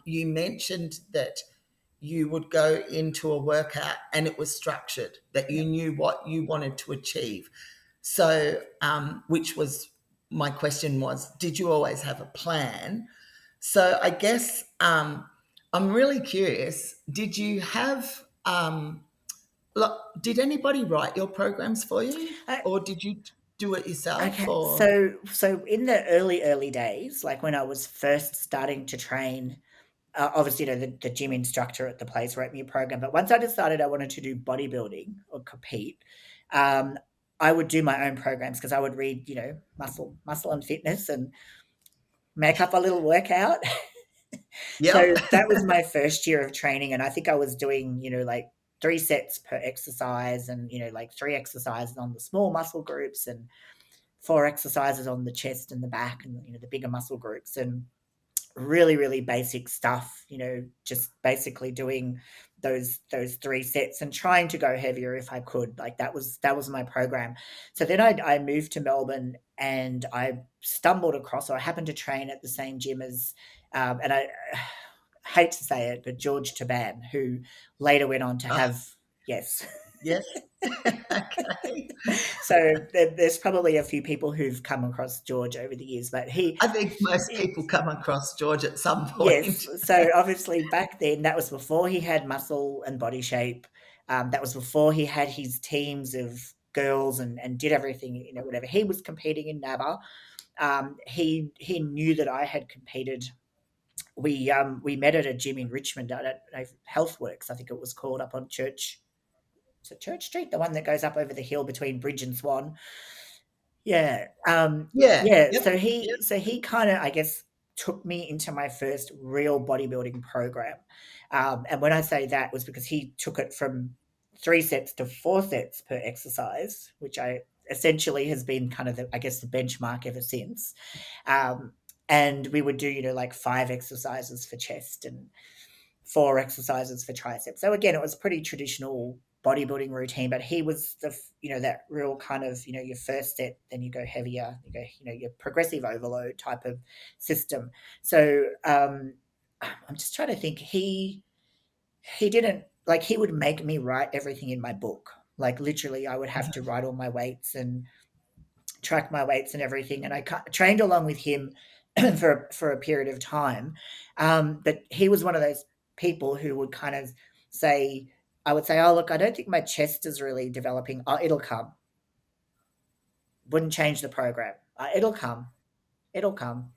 you mentioned that you would go into a workout and it was structured, that you Yep. knew what you wanted to achieve. So, which was my question was, did you always have a plan? So I guess I'm really curious. Did you have look, did anybody write your programs for you, Uh, or did you do it yourself? okay, Or so in the early days, like when I was first starting to train, obviously, the gym instructor at the place wrote me a program. But once I decided I wanted to do bodybuilding or compete, um, I would do my own programs because I would read, muscle and fitness and make up a little workout. So yep, that was my first year of training, and I think I was doing, like 3 sets per exercise, and like 3 exercises on the small muscle groups, and 4 exercises on the chest and the back, and the bigger muscle groups, and really really basic stuff, just basically doing those 3 sets and trying to go heavier if I could. Like that was my program. So then I moved to Melbourne, and I stumbled across, or I happened to train at the same gym as, and I hate to say it, but George Taban, who later went on to oh, have, yes. yes, okay. So there's probably a few people who've come across George over the years, but I think most people come across George at some yes. point. So obviously back then, that was before he had muscle and body shape. That was before he had his teams of girls and did everything, whatever. He was competing in NABBA. He knew that I had competed. We met at a gym in Richmond at Healthworks, I think it was called, up on Church. Is it Church Street, the one that goes up over the hill between Bridge and Swan? Yeah, Yeah, yeah, yep, so he kinda, I guess, took me into my first real bodybuilding program, and when I say that was because he took it from 3 sets to 4 sets per exercise, which I essentially has been kind of the, I guess, the benchmark ever since, um, and we would do, like 5 exercises for chest and 4 exercises for triceps. So again, it was pretty traditional bodybuilding routine, but he was that real kind of, your first set, then you go heavier, you go, your progressive overload type of system. So I'm just trying to think. He didn't, like, he would make me write everything in my book. Like literally, I would have to write all my weights and track my weights and everything. And I trained along with him for a period of time. But he was one of those people who would kind of say, I would say, oh, look, I don't think my chest is really developing. Oh, it'll come. Wouldn't change the program. It'll come. It'll come.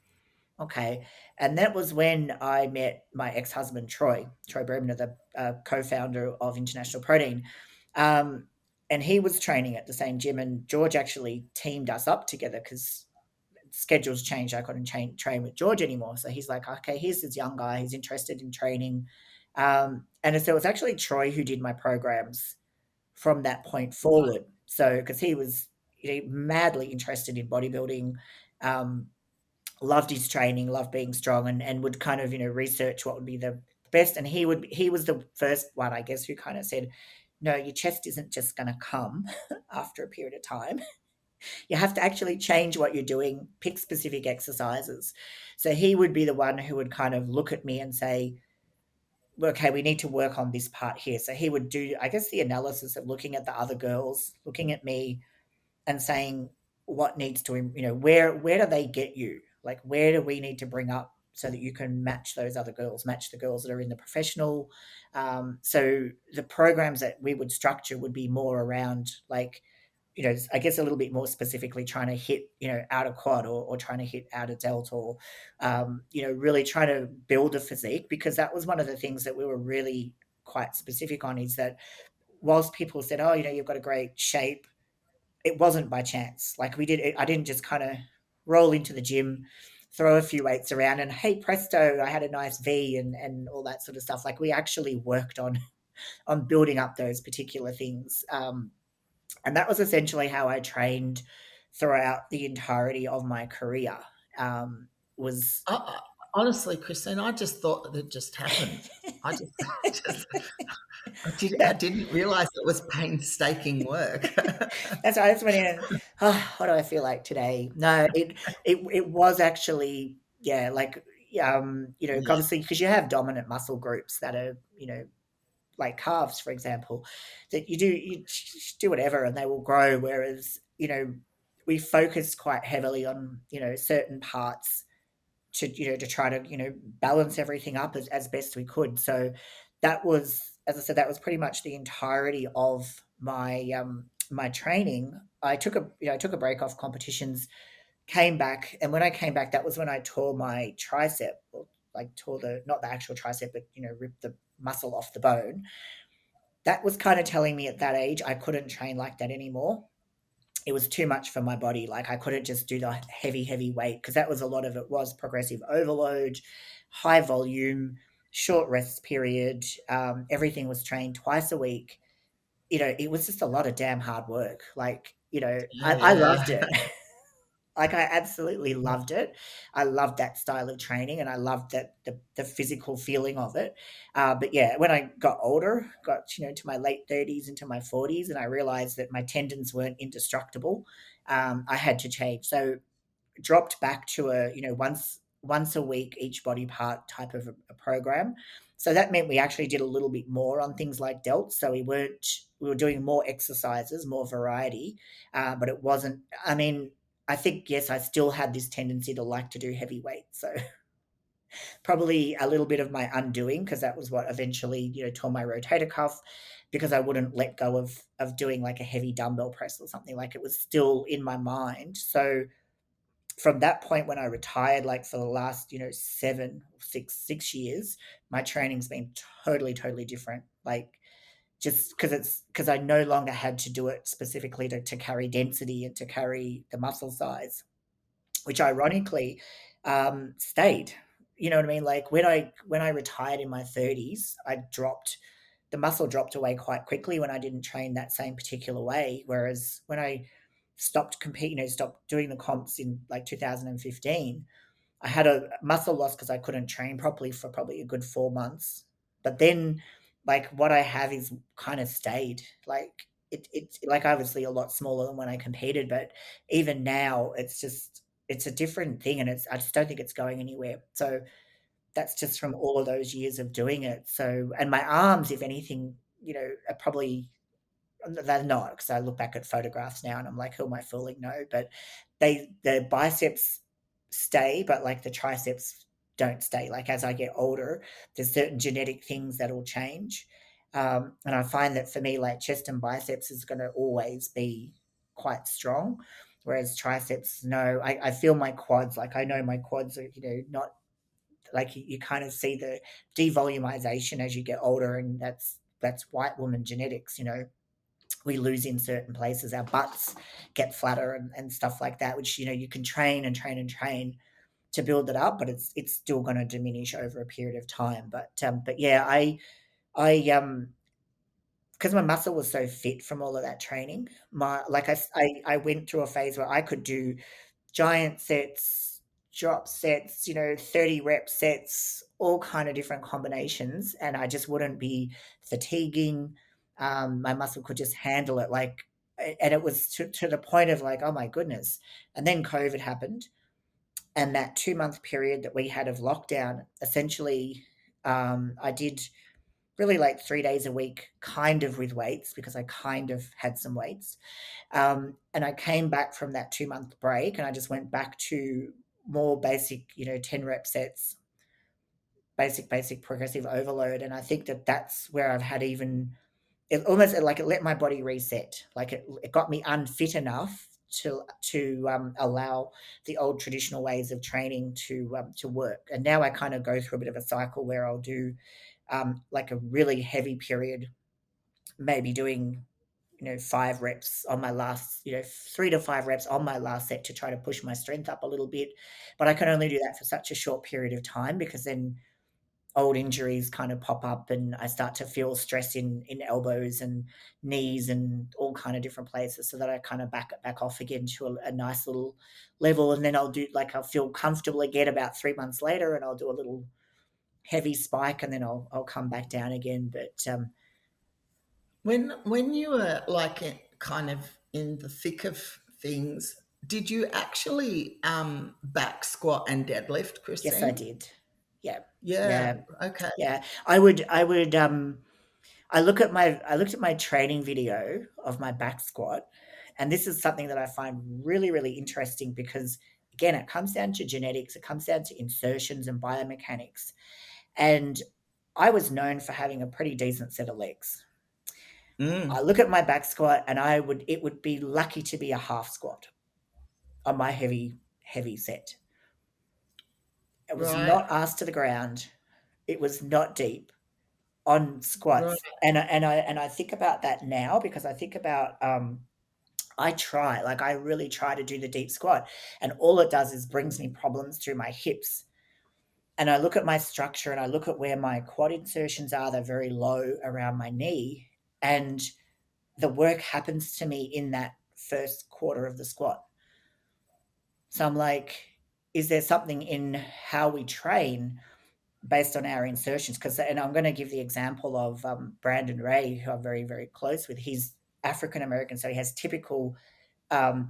Okay. And that was when I met my ex-husband, Troy Berman, the co-founder of International Protein. Um, and he was training at the same gym, and George actually teamed us up together because schedules changed. I couldn't train with George anymore. So he's like, okay, here's this young guy. He's interested in training. And so it was actually Troy who did my programs from that point forward. So, because he was, madly interested in bodybuilding, um, loved his training, loved being strong, and would kind of, research what would be the best. And he was the first one, I guess, who kind of said, no, your chest isn't just going to come after a period of time. You have to actually change what you're doing, pick specific exercises. So he would be the one who would kind of look at me and say, okay, we need to work on this part here. So he would do, I guess, the analysis of looking at the other girls, looking at me, and saying what needs to, where do they get you? Like, where do we need to bring up so that you can match those other girls, match the girls that are in the professional. So the programs that we would structure would be more around, like, I guess a little bit more specifically trying to hit, outer quad, or trying to hit outer delt, or, really trying to build a physique, because that was one of the things that we were really quite specific on, is that whilst people said, oh, you've got a great shape, it wasn't by chance. Like, I didn't just kind of roll into the gym, throw a few weights around, and hey, presto, I had a nice V and all that sort of stuff. Like, we actually worked on building up those particular things. And that was essentially how I trained throughout the entirety of my career. Was Honestly, Christine, I just thought that it just happened. I just, just I that, didn't realise it was painstaking work. that's why I just went in and, oh, what do I feel like today? No, it was actually, yeah, like, Yeah, obviously, because you have dominant muscle groups that are, like calves, for example, that you do whatever and they will grow. Whereas, we focused quite heavily on, certain parts to try to, balance everything up as best we could. So that was, as I said, that was pretty much the entirety of my training. I took a break off competitions, came back, and when I came back, that was when I tore my tricep, or like tore the not the actual tricep, but ripped the muscle off the bone. That was kind of telling me at that age I couldn't train like that anymore. It was too much for my body. Like I couldn't just do the heavy weight, because that was a lot of it was progressive overload, high volume, short rest period. Everything was trained twice a week. It was just a lot of damn hard work. Like, Yeah, I yeah. loved it. Like, I absolutely loved it. I loved that style of training, and I loved that the physical feeling of it. But yeah, when I got older, got to my late 30s into my 40s, and I realized that my tendons weren't indestructible, I had to change. So dropped back to a once a week each body part type of a program. So that meant we actually did a little bit more on things like delts. So we were doing more exercises, more variety, but it wasn't. I mean, I think, yes, I still had this tendency to like to do heavy weights. So probably a little bit of my undoing, because that was what eventually tore my rotator cuff, because I wouldn't let go of doing like a heavy dumbbell press or something. Like, it was still in my mind. So from that point, when I retired, like for the last, 6 years, my training's been totally different. Like, just because I no longer had to do it specifically to carry density and to carry the muscle size, which ironically stayed. You know what I mean? Like, when I retired in my 30s, the muscle dropped away quite quickly when I didn't train that same particular way. Whereas when I stopped competing, stopped doing the comps in like 2015, I had a muscle loss because I couldn't train properly for probably a good 4 months. But then, like, what I have is kind of stayed. Like, it's like obviously a lot smaller than when I competed, but even now it's a different thing, and I just don't think it's going anywhere. So that's just from all of those years of doing it. So, and my arms, if anything, are probably, they're not, because I look back at photographs now and I'm like, who am I fooling? No, but the biceps stay, but like the triceps don't stay. Like, as I get older, there's certain genetic things that'll change. And I find that for me, like, chest and biceps is going to always be quite strong. Whereas triceps, no, I feel my quads, like I know my quads are, not, like, you kind of see the devolumization as you get older, and that's white woman genetics. We lose in certain places. Our butts get flatter and stuff like that, which you can train and train and train to build it up, but it's still going to diminish over a period of time. But yeah, I because my muscle was so fit from all of that training, my like I went through a phase where I could do giant sets, drop sets, 30 rep sets, all kind of different combinations, and I just wouldn't be fatiguing. My muscle could just handle it, like, and it was to the point of like, oh my goodness. And then COVID happened, and that 2 month period that we had of lockdown, essentially, I did really like 3 days a week, kind of with weights, because I kind of had some weights. And I came back from that 2 month break, and I just went back to more basic, 10 rep sets, basic progressive overload. And I think that that's where I've had even, it almost like it let my body reset. Like, it got me unfit enough to allow the old traditional ways of training to work. And now I kind of go through a bit of a cycle where I'll do like a really heavy period, maybe doing 5 reps on my last, 3 to 5 reps on my last set to try to push my strength up a little bit. But I can only do that for such a short period of time, because then old injuries kind of pop up, and I start to feel stress in elbows and knees and all kind of different places, so that I kind of back off again to a nice little level. And then I'll feel comfortable again about 3 months later, and I'll do a little heavy spike, and then I'll come back down again. But When you were like kind of in the thick of things, did you actually back squat and deadlift, yes, I Christine? did. Yeah, Yeah. yeah, Okay. yeah. I would I looked at my training video of my back squat, and this is something that I find really, really interesting because again, it comes down to genetics, it comes down to insertions and biomechanics. And I was known for having a pretty decent set of legs. I Mm, look at my back squat and it would be lucky to be a half squat on my heavy set. It was right, not ass to the ground. It was not deep on right. squats. And I think about that now because I think about I try, like I really try to do the deep squat, and all it does is brings me problems through my hips. And I look at my structure and I look at where my quad insertions are, they're very low around my knee, and the work happens to me in that first quarter of the squat. So I'm like, is there something in how we train based on our insertions? Because, and I'm going to give the example of Brandon Ray, who I'm very, very close with. He's African American, so he has typical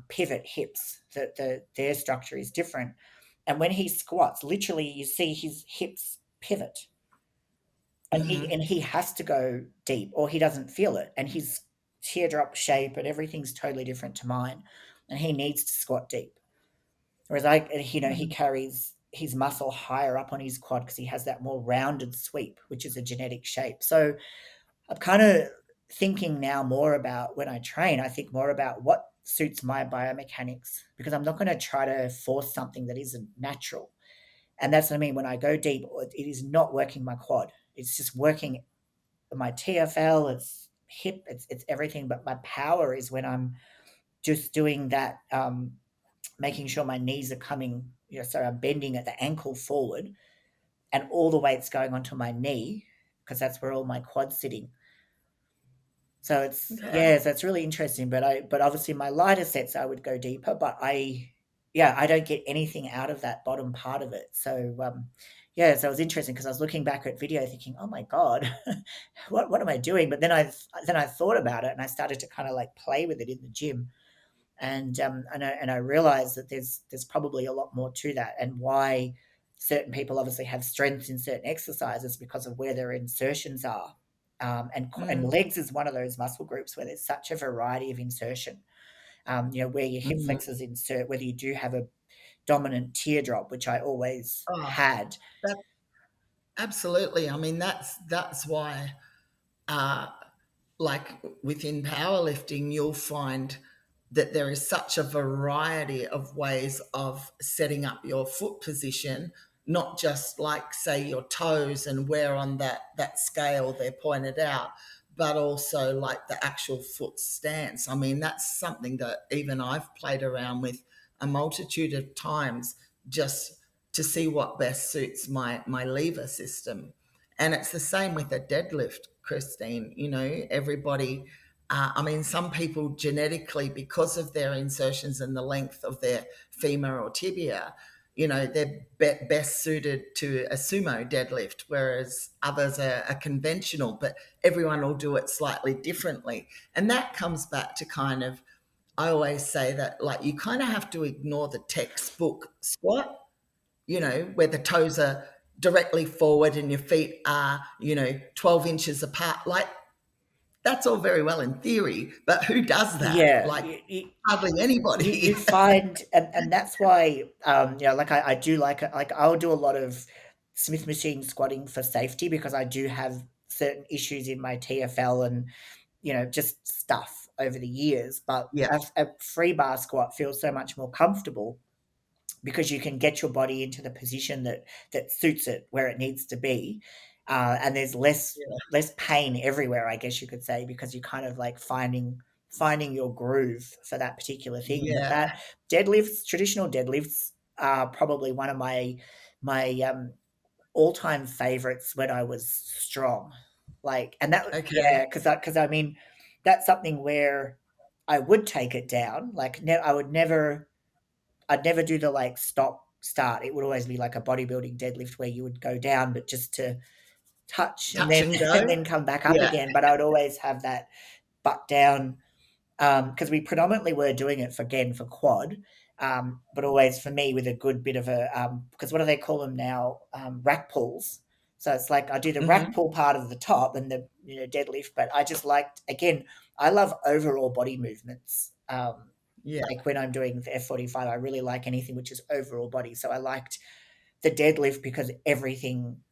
pivot hips. That their structure is different, and when he squats, literally, you see his hips pivot, and Mm-hmm. he has to go deep, or he doesn't feel it, and his teardrop shape and everything's totally different to mine, and he needs to squat deep. Whereas he carries his muscle higher up on his quad because he has that more rounded sweep, which is a genetic shape. So I'm kind of thinking now more about when I train, I think more about what suits my biomechanics because I'm not going to try to force something that isn't natural. And that's what I mean. When I go deep, it is not working my quad. It's just working my TFL, it's hip, it's everything. But my power is when I'm just doing that, making sure my knees are coming, so I'm bending at the ankle forward and all the weight's going onto my knee because that's where all my quad's sitting. So it's Okay. yeah, so it's really interesting. But obviously my lighter sets I would go deeper, but I don't get anything out of that bottom part of it. So yeah, so it was interesting because I was looking back at video thinking, oh my god, what am I doing? But then I thought about it and I started to kind of like play with it in the gym, and I realized that there's probably a lot more to that, and why certain people obviously have strengths in certain exercises because of where their insertions are. And Mm, legs is one of those muscle groups where there's such a variety of insertion. Where your hip mm. flexors insert, whether you do have a dominant teardrop, which I always Oh, had. that absolutely. I mean, that's why, uh, like within powerlifting, you'll find that there is such a variety of ways of setting up your foot position, not just like say your toes and where on that scale they're pointed out, but also like the actual foot stance. I mean, that's something that even I've played around with a multitude of times just to see what best suits my lever system. And it's the same with a deadlift, Christine. You know, everybody, I mean, some people genetically, because of their insertions and the length of their femur or tibia, you know, they're best suited to a sumo deadlift, whereas others are conventional, but everyone will do it slightly differently. And that comes back to kind of, I always say that, like, you kind of have to ignore the textbook squat, you know, where the toes are directly forward and your feet are, 12 inches apart. Like, that's all very well in theory, but who does that? Yeah, Like, hardly anybody. you find, and that's why like I do like I'll do a lot of Smith machine squatting for safety because I do have certain issues in my TFL and just stuff over the years. But Yeah, a free bar squat feels so much more comfortable because you can get your body into the position that suits it where it needs to be, and there's yeah, less pain everywhere, I guess you could say, because you're kind of like finding your groove for that particular thing. But yeah. that deadlifts, traditional deadlifts, are probably one of my all-time favorites when I was strong. Like, and that, Okay. yeah, because I mean, that's something where I would take it down. Like, I'd never do the like stop start. It would always be like a bodybuilding deadlift where you would go down, but just to touch and Touch then and go. and then come back up Yeah, again. But I would always have that butt down because we predominantly were doing it for quad, but always for me with a good bit of a because what do they call them now? Rack pulls. So it's like I do the rack Mhm. pull part of the top and the deadlift, but I just liked, again, I love overall body movements. Yeah. Like when I'm doing the F45, I really like anything which is overall body. So I liked the deadlift because everything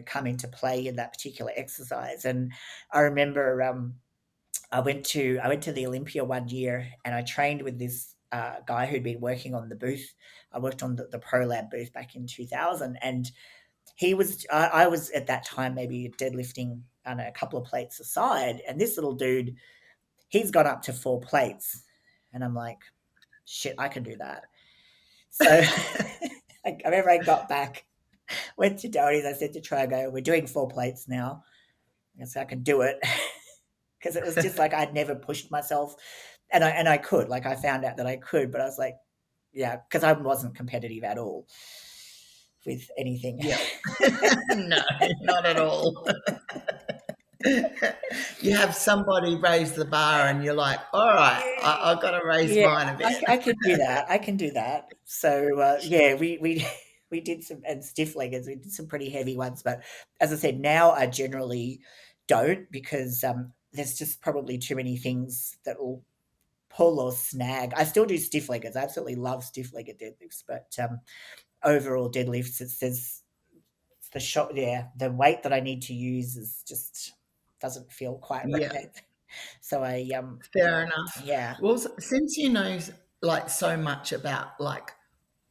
come into play in that particular exercise. And I remember I went to the Olympia one year and I trained with this guy who'd been working on the booth. I worked on the Pro Lab booth back in 2000, and I was at that time maybe deadlifting, I don't know, a couple of plates aside, and this little dude, he's gone up to 4 plates, and I'm like, shit, I can do that. So I remember I got back, went to Doherty's, I said to Trago, we're doing 4 plates now. I said I can do it because it was just like I'd never pushed myself, and I could, like I found out that I could, but I was like, yeah, because I wasn't competitive at all with anything. Yeah. No, not at all. You have somebody raise the bar and you're like, "All right, I've gotta raise Yeah, mine a bit." I can do that. I can do that. So yeah, we we did some, and stiff leggers. We did some pretty heavy ones, but as I said, now I generally don't because there's just probably too many things that will pull or snag. I still do stiff leggers. I absolutely love stiff legged deadlifts, but overall deadlifts, it's the shot. Yeah, the weight that I need to use is just doesn't feel quite Yeah, right. So I fair enough. yeah. Well, since you know, like, so much about, like,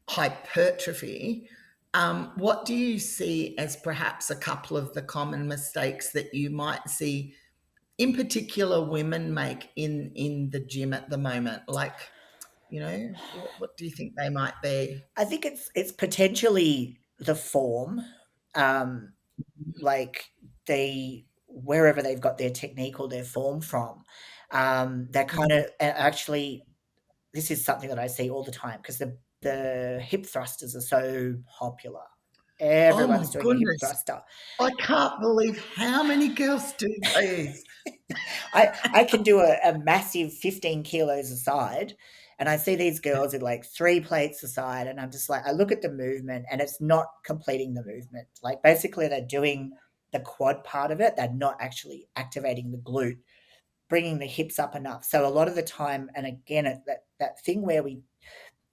hypertrophy, what do you see as perhaps a couple of the common mistakes that you might see, in particular, women make in the gym at the moment? Like, what do you think they might be? I think it's potentially the form, um, like they wherever they've got their technique or their form from. They're kind Mm. of actually, this is something that I see all the time because the hip thrusters are so popular. Oh my Everyone's doing a hip goodness. thruster. I can't believe how many girls do these. I can do a massive 15 kilos aside, and I see these girls at like 3 plates aside, and I'm just like, I look at the movement, and it's not completing the movement. Like basically, they're doing the quad part of it. They're not actually activating the glute, bringing the hips up enough. So a lot of the time, and again, that thing where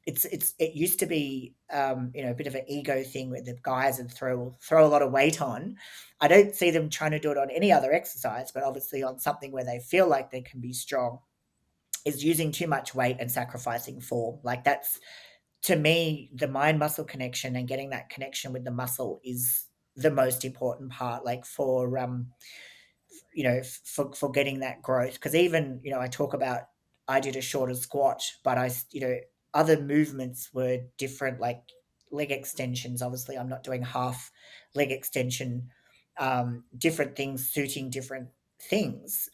it used to be a bit of an ego thing where the guys would throw a lot of weight on. I don't see them trying to do it on any other exercise, but obviously on something where they feel like they can be strong, is using too much weight and sacrificing form. Like that's, to me, the mind muscle connection and getting that connection with the muscle is the most important part. Like for getting that growth, because even I talk about, I did a shorter squat, but other movements were different, like leg extensions. Obviously I'm not doing half leg extension. Different things suiting different things.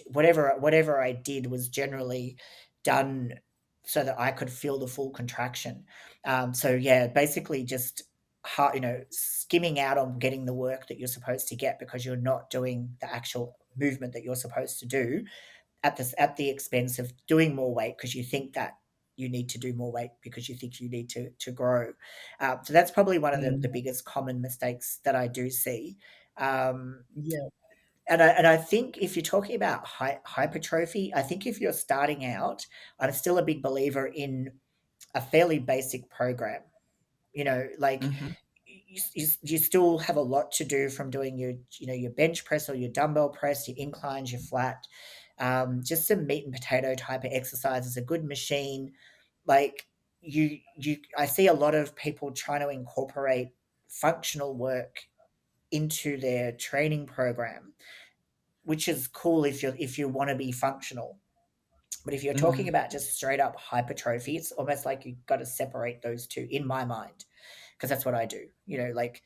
Whatever I did was generally done so that I could feel the full contraction. So yeah, basically just skimming out on getting the work that you're supposed to get because you're not doing the actual movement that you're supposed to do at the expense of doing more weight because you think that you need to do more weight because you think you need to grow. So that's probably one of the Mm, biggest common mistakes that I do see. Um, yeah. and I think if you're talking about hypertrophy, I think if you're starting out, I'm still a big believer in a fairly basic program. Like Mhm. you still have a lot to do from doing your bench press or your dumbbell press, your inclines, your flat, just some meat and potato type of exercises, a good machine. Like I see a lot of people trying to incorporate functional work into their training program, which is cool if you want to be functional. But if you're talking Mm. about just straight up hypertrophy, it's almost like you've got to separate those two in my mind, because that's what I do. Like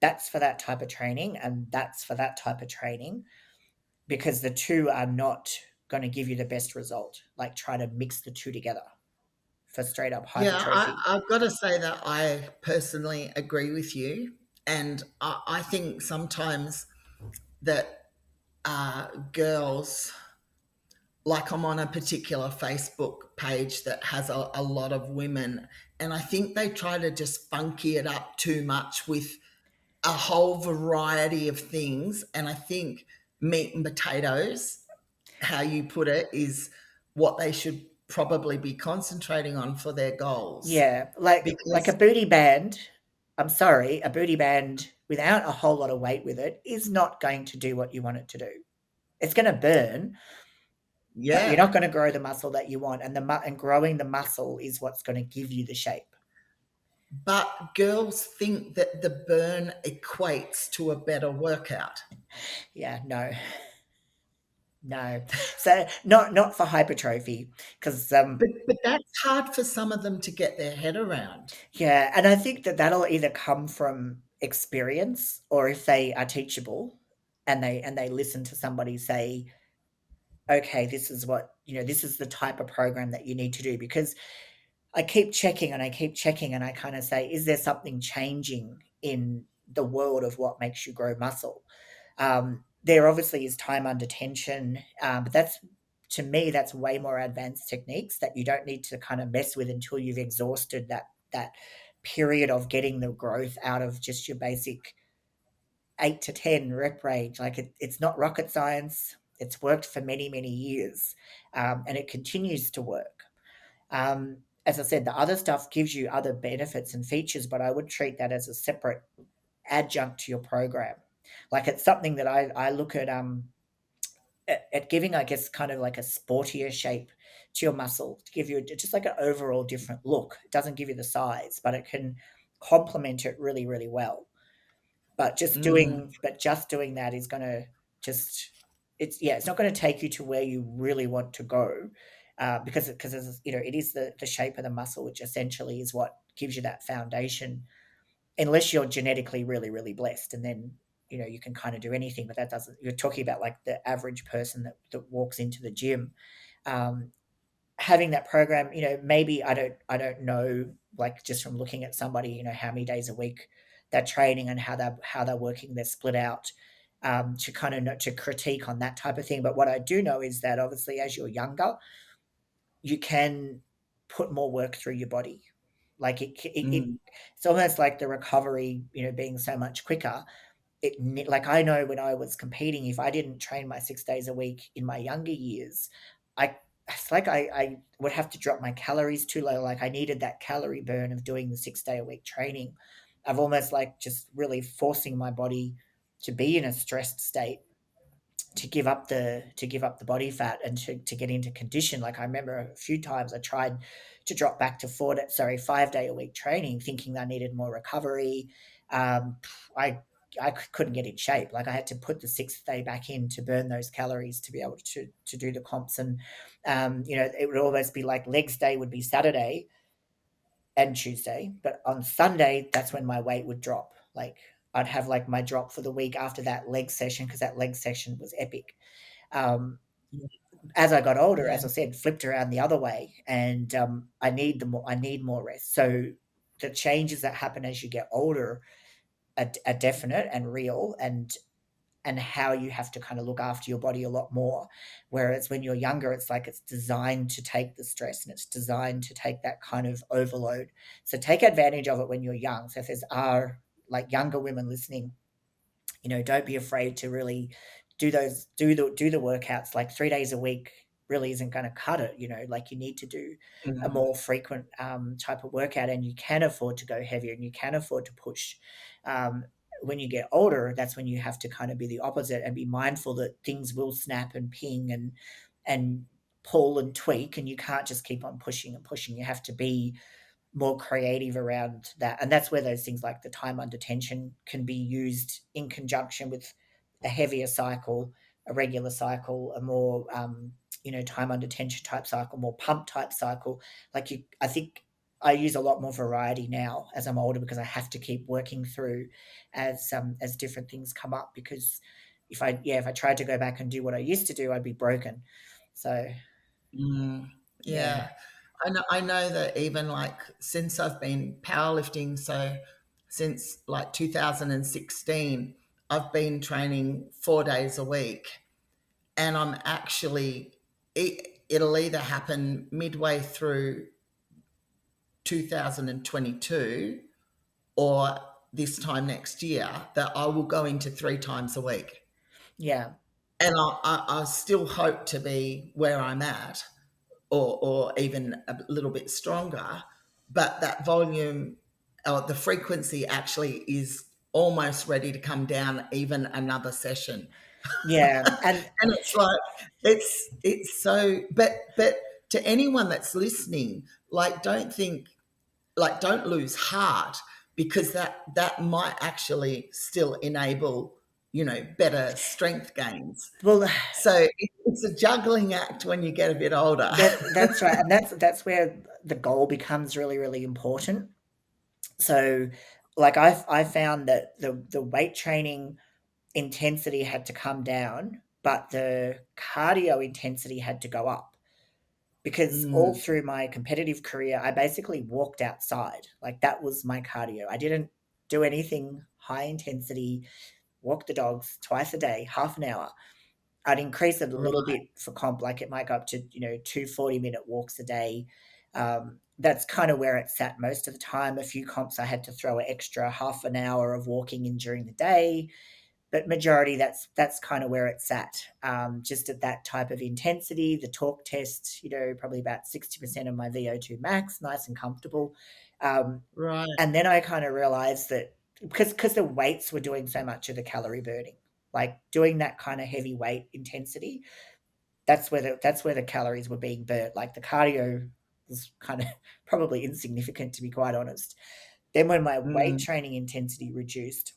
that's for that type of training and that's for that type of training, because the two are not going to give you the best result. Like try to mix the two together for straight up Yeah, hypertrophy. I've got to say that I personally agree with you, and I think sometimes that girls, like, I'm on a particular Facebook page that has a lot of women, and I think they try to just funky it up too much with a whole variety of things. And I think meat and potatoes, how you put it, is what they should probably be concentrating on for their goals. Yeah, like a Because, booty band. I'm sorry, a booty band without a whole lot of weight with it is not going to do what you want it to do. It's going to burn, but you're not yeah, going to grow the muscle that you want, and and growing the muscle is what's going to give you the shape. but girls think that the burn equates to a better workout. Yeah, no, no. So not for hypertrophy, because But that's hard for some of them to get their head around. yeah, and I think that that'll either come from experience, or if they are teachable and they listen to somebody say, okay, this is what, this is the type of program that you need to do. Because I keep checking and I keep checking and I kind of say, is there something changing in the world of what makes you grow muscle? There obviously is time under tension, but that's, to me, that's way more advanced techniques that you don't need to kind of mess with until you've exhausted that period of getting the growth out of just your basic 8 to 10 rep range. Like it's not rocket science. It's worked for many, many years, and it continues to work. As I said, the other stuff gives you other benefits and features, but I would treat that as a separate adjunct to your program. Like it's something that I look at giving, I guess, kind of like a sportier shape to your muscle to give you just like an overall different look. It doesn't give you the size, but it can complement it really, really well. Mm, But just doing that is going to just, it's not going to take you to where you really want to go, because it is the shape of the muscle, which essentially is what gives you that foundation, unless you're genetically really, really blessed, and then you can kind of do anything. But that doesn't, you're talking about like the average person that walks into the gym. um, Having that program, maybe I don't know, like just from looking at somebody, how many days a week they're training and how they're working, they're split out, to kind of know, to critique on that type of thing. But what I do know is that obviously as you're younger, you can put more work through your body. Like mm, it's almost like the recovery, being so much quicker. Like I know when I was competing, if I didn't train my 6 days a week in my younger years, I it's like I would have to drop my calories too low. Like I needed that calorie burn of doing the 6 day a week training. I've almost like just really forcing my body to be in a stressed state, to give up the body fat and to get into condition. Like I remember a few times I tried to drop back to 5 day a week training, thinking I needed more recovery. Um, I I couldn't get in shape. Like I had to put the 6th day back in to burn those calories to be able to do the comps. And it would almost be like legs day would be Saturday and Tuesday, but on Sunday that's when my weight would drop. Like I'd have like my drop for the week after that leg session, because that leg session was epic. um, as I got older, yeah. as I said, flipped around the other way, and I need more rest. So the changes that happen as you get older are definite and real, and how you have to kind of look after your body a lot more. Whereas when you're younger, it's like it's designed to take the stress and it's designed to take that kind of overload. So take advantage of it when you're young. So if there's are like younger women listening, don't be afraid to really do the workouts. Like 3 days a week really isn't going to cut it. Like you need to do a Mm, more frequent type of workout, and you can afford to go heavier and you can afford to push. um, when you get older, that's when you have to kind of be the opposite and be mindful that things will snap and ping and pull and tweak, and you can't just keep on pushing and pushing. You have to be more creative around that. And that's where those things like the time under tension can be used in conjunction with a heavier cycle, a regular cycle, a more time under tension type cycle, more pump type cycle. I think I use a lot more variety now as I'm older, because I have to keep working through as different things come up. Because if I tried to go back and do what I used to do, I'd be broken. So mm, yeah. yeah. I know that even like since I've been powerlifting, so since like 2016, I've been training 4 days a week, and I'm actually it'll either happen midway through 2022 or this time next year that I will go into 3 times a week. Yeah. And I still hope to be where I'm at, or even a little bit stronger. But that volume, or the frequency, actually is almost ready to come down even another session. Yeah. And And it's like it's so, but to anyone that's listening, like, don't lose heart, because that might actually still enable, better strength gains. well, So it's a juggling act when you get a bit older. that's right. And that's where the goal becomes really, really important. So like I found that the weight training intensity had to come down, but the cardio intensity had to go up. Because all Mm, through my competitive career, I basically walked outside. Like that was my cardio. I didn't do anything high intensity, walk the dogs twice a day, half an hour. I'd increase it a little right, bit for comp, like it might go up to, 2 40-minute walks a day. That's kind of where it's at most of the time. A few comps I had to throw an extra half an hour of walking in during the day, but majority that's kind of where it's at. Just at that type of intensity, the talk test, probably about 60% of my VO2 max, nice and comfortable. Um, right. and then I kind of realized that because the weights were doing so much of the calorie burning, like doing that kind of heavy weight intensity, that's where the calories were being burnt. Like the cardio was kind of probably insignificant, to be quite honest. Then when my weight Mm, training intensity reduced,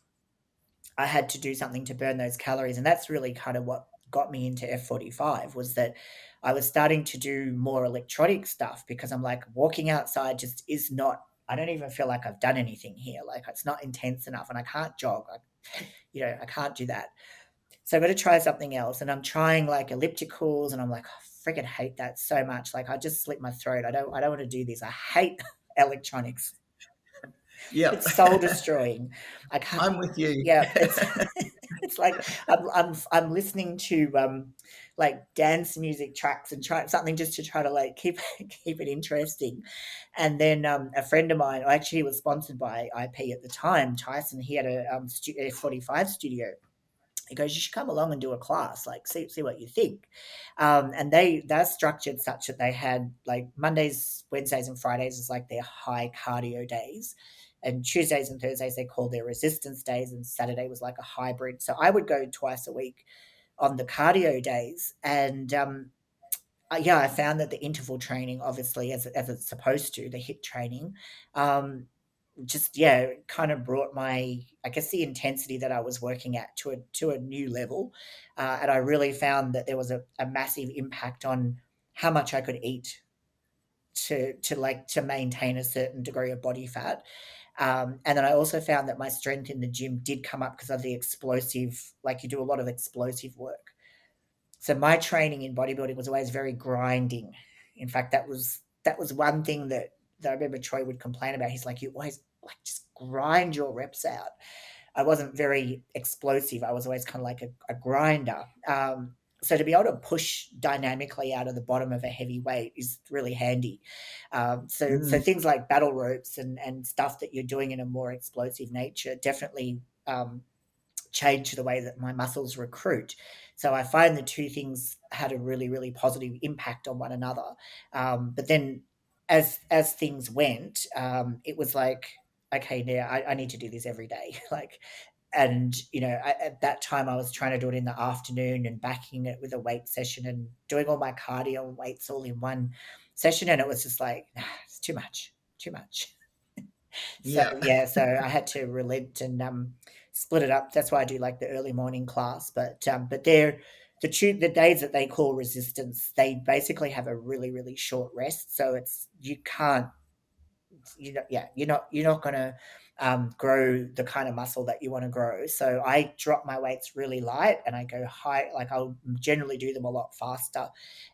I had to do something to burn those calories, and that's really kind of what got me into F45, was that I was starting to do more electronic stuff, because I'm like, walking outside just is not, I don't even feel like I've done anything here. Like it's not intense enough, and I can't jog. I can't do that. So I've got to try something else. And I'm trying like ellipticals, and I'm like, I freaking hate that so much. Like I just slit my throat. I don't want to do this. I hate electronics. yep. It's soul destroying. I can't. I'm with you. Yeah, it's it's like I'm listening to like dance music tracks and try something just to try to like keep it interesting. And then a friend of mine, actually he was sponsored by IP at the time, Tyson. He had a 45 studio. He goes, you should come along and do a class, like see what you think. And they're structured such that they had like Mondays, Wednesdays, and Fridays is like their high cardio days, and Tuesdays and Thursdays they call their resistance days, and Saturday was like a hybrid. So I would go twice a week on the cardio days, and yeah, I found that the interval training, obviously, as it's supposed to, the hit training, um, just yeah, kind of brought my, I guess, the intensity that I was working at to a new level, and I really found that there was a massive impact on how much I could eat to maintain a certain degree of body fat. And then I also found that my strength in the gym did come up because of the explosive, like you do a lot of explosive work. So my training in bodybuilding was always very grinding. In fact, that was one thing that I remember Troy would complain about. He's like, you always like just grind your reps out. I wasn't very explosive. I was always kind of like a grinder. So to be able to push dynamically out of the bottom of a heavy weight is really handy. So Mm, things like battle ropes and stuff that you're doing in a more explosive nature definitely change the way that my muscles recruit. So I find the two things had a really, really positive impact on one another. But then as things went, it was like, okay, now I need to do this every day. Like, and at that time I was trying to do it in the afternoon and backing it with a weight session and doing all my cardio and weights all in one session, and it was just like, nah, it's too much. So yeah. yeah, so I had to relent and split it up. That's why I do like the early morning class. But they're the days that they call resistance. They basically have a really, really short rest. So it's you can't, yeah, you're not gonna grow the kind of muscle that you want to grow. So I drop my weights really light and I go high. Like I'll generally do them a lot faster,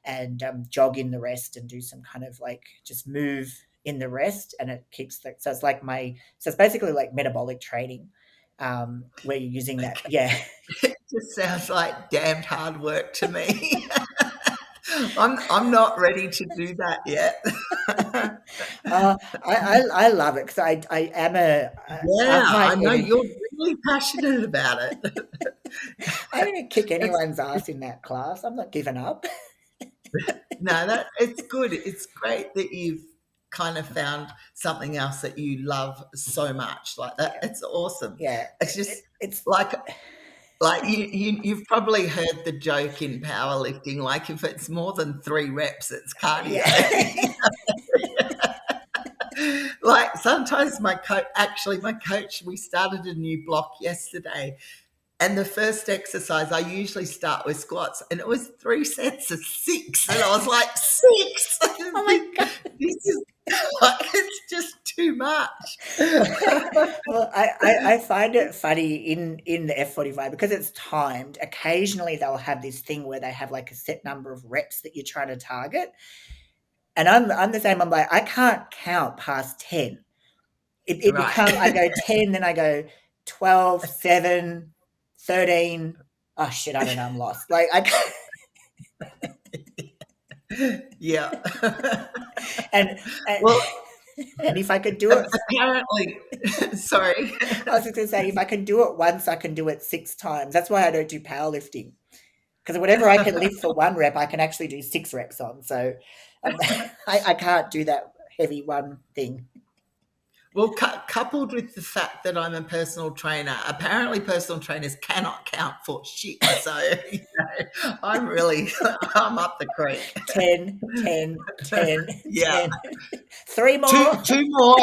and jog in the rest and do some kind of like just move in the rest, and it keeps so it's like so it's basically like metabolic training, where you're using that. Yeah. It just sounds like damned hard work to me. I'm not ready to do that yet. I love it because I am Yeah, I'm I know high-headed. you're really passionate about it. I'm gonna kick It's anyone's ass in that class. I'm not giving up. no, that it's good. It's great that you've kind of found something else that you love so much. Like that, Yeah, it's awesome. yeah. It's just It's like you've probably heard the joke in powerlifting. Like if it's more than 3 reps, it's cardio. yeah. Like sometimes my coach, we started a new block yesterday, and the first exercise, I usually start with squats, and it was 3 sets of 6, and I was like, 6? Oh my This is like, it's just too much. Well, I find it funny in the F45 because it's timed. Occasionally, they'll have this thing where they have like a set number of reps that you're trying to target, and I'm the same. I'm like, I can't count past 10. It becomes I Right. go 10, then I go 12, 7, 13. Oh shit, I don't know. I'm lost. Like I Yeah. and and, Well, and if I could do it, apparently sorry. I was just gonna say if I can do it once, I can do it 6 times. That's why I don't do powerlifting. Because whatever I can lift for 1 rep, I can actually do 6 reps on. So um, I can't do that heavy one thing. Well, coupled with the fact that I'm a personal trainer, apparently personal trainers cannot count for shit. So, I'm really I'm up the creek. 10, 10, 10, Yeah. 10. Three Two more. two more.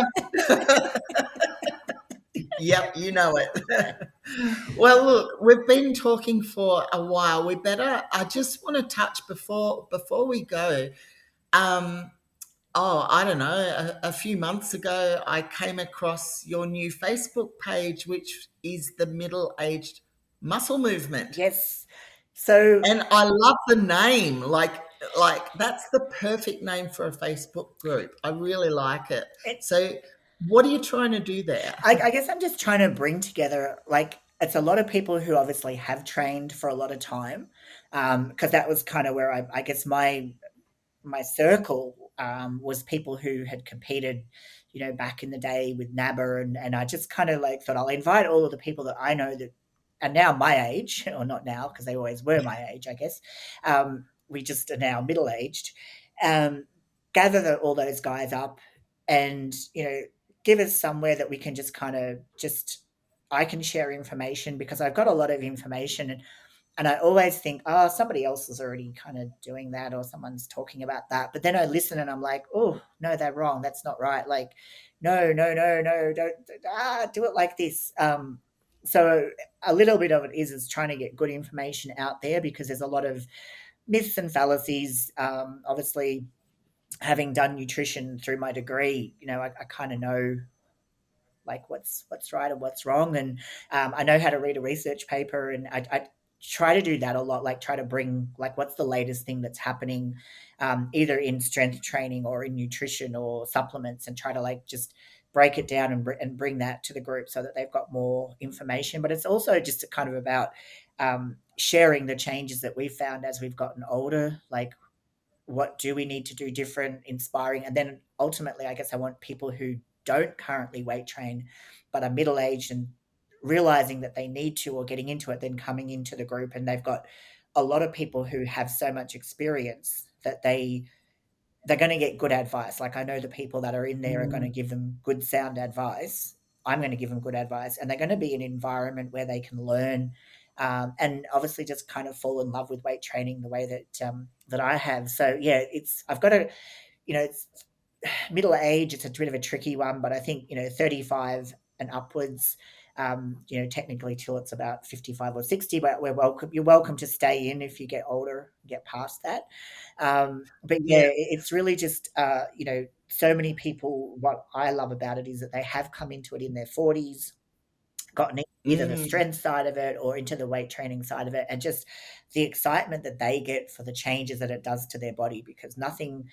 Yep, you know it. Well, look, we've been talking for a while. I just want to touch before we go. Um, oh, I don't know. A few months ago, I came across your new Facebook page, which is the Middle Aged Muscle Movement, Yes. So and I love the name. Like that's the perfect name for a Facebook group. I really like it. it, So, what are you trying to do there? I guess I'm just trying to bring together, like, it's a lot of people who obviously have trained for a lot of time. Because that was kind of where I guess my circle was people who had competed, back in the day with NABBA, and I just kind of like thought I'll invite all of the people that I know that are now my age, or not now because they always were my age, I guess. We just are now middle aged. Um, gather all those guys up, and give us somewhere that we can just kind of just I can share information because I've got a lot of information, and I always think, oh, somebody else is already kind of doing that or someone's talking about that. But then I listen and I'm like, oh, no, they're wrong. That's not right. Like, no, no, no, no, don't, do it like this. So a little bit of it is trying to get good information out there because there's a lot of myths and fallacies. Obviously, having done nutrition through my degree, I kind of know like what's right and what's wrong, and I know how to read a research paper, and I try to do that a lot, like try to bring like what's the latest thing that's happening, either in strength training or in nutrition or supplements, and try to like just break it down and bring that to the group so that they've got more information. But it's also just kind of about sharing the changes that we've found as we've gotten older, like what do we need to do different, inspiring, and then ultimately I guess I want people who don't currently weight train but are middle aged and realizing that they need to or getting into it, then coming into the group, and they've got a lot of people who have so much experience that they're going to get good advice. Like I know the people that are in there are going to Mm, give them good sound advice. I'm going to give them good advice, and they're going to be in an environment where they can learn, and obviously just kind of fall in love with weight training the way that I have. So yeah, I've got to, it's middle age. It's a bit of a tricky one, but I think 35 and upwards. Technically till it's about 55 or 60, but you're welcome to stay in if you get older, get past that. But yeah. yeah, it's really just, so many people, what I love about it is that they have come into it in their 40s, gotten either the Mm, strength side of it or into the weight training side of it, and just the excitement that they get for the changes that it does to their body, because nothing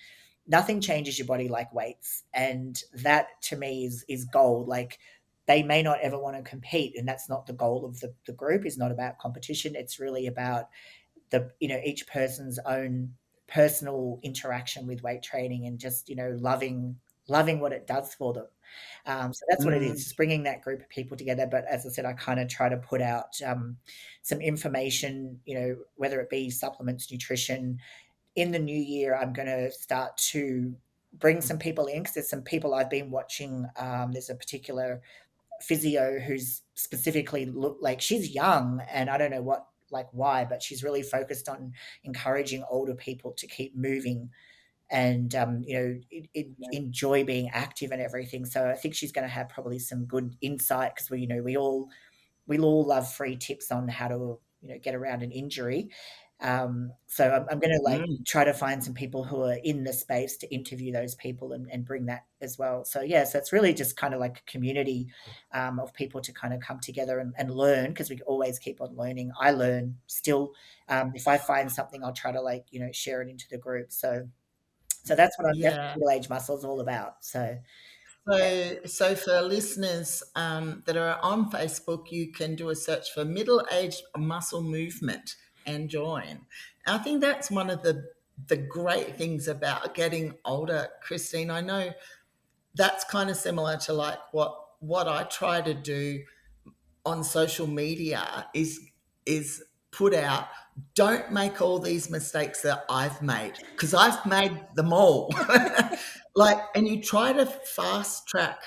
changes your body like weights, and that to me is gold. Like they may not ever want to compete, and that's not the goal of the group. Is not about competition. It's really about each person's own personal interaction with weight training, and just loving loving what it does for them. So that's what it is, Mm, just bringing that group of people together. But as I said, I kind of try to put out some information, whether it be supplements, nutrition. In the new year, I'm going to start to bring some people in because there's some people I've been watching. There's a particular physio who's specifically look like she's young, and I don't know why, but she's really focused on encouraging older people to keep moving and enjoy being active and everything. So I think she's going to have probably some good insight because we all love free tips on how to get around an injury. So I'm going to mm. try to find some people who are in the space to interview those people and bring that as well. So yeah, so it's really just kind of like a community of people to kind of come together and learn because we always keep on learning. I learn still. If I find something, I'll try to share it into the group. So that's what Yeah. middle age muscle is all about. So So for listeners that are on Facebook, you can do a search for middle-aged muscle movement and join. I think that's one of the great things about getting older, Christine. I know that's kind of similar to like what I try to do on social media is put out, don't make all these mistakes that I've made because I've made them all. Like, and you try to fast track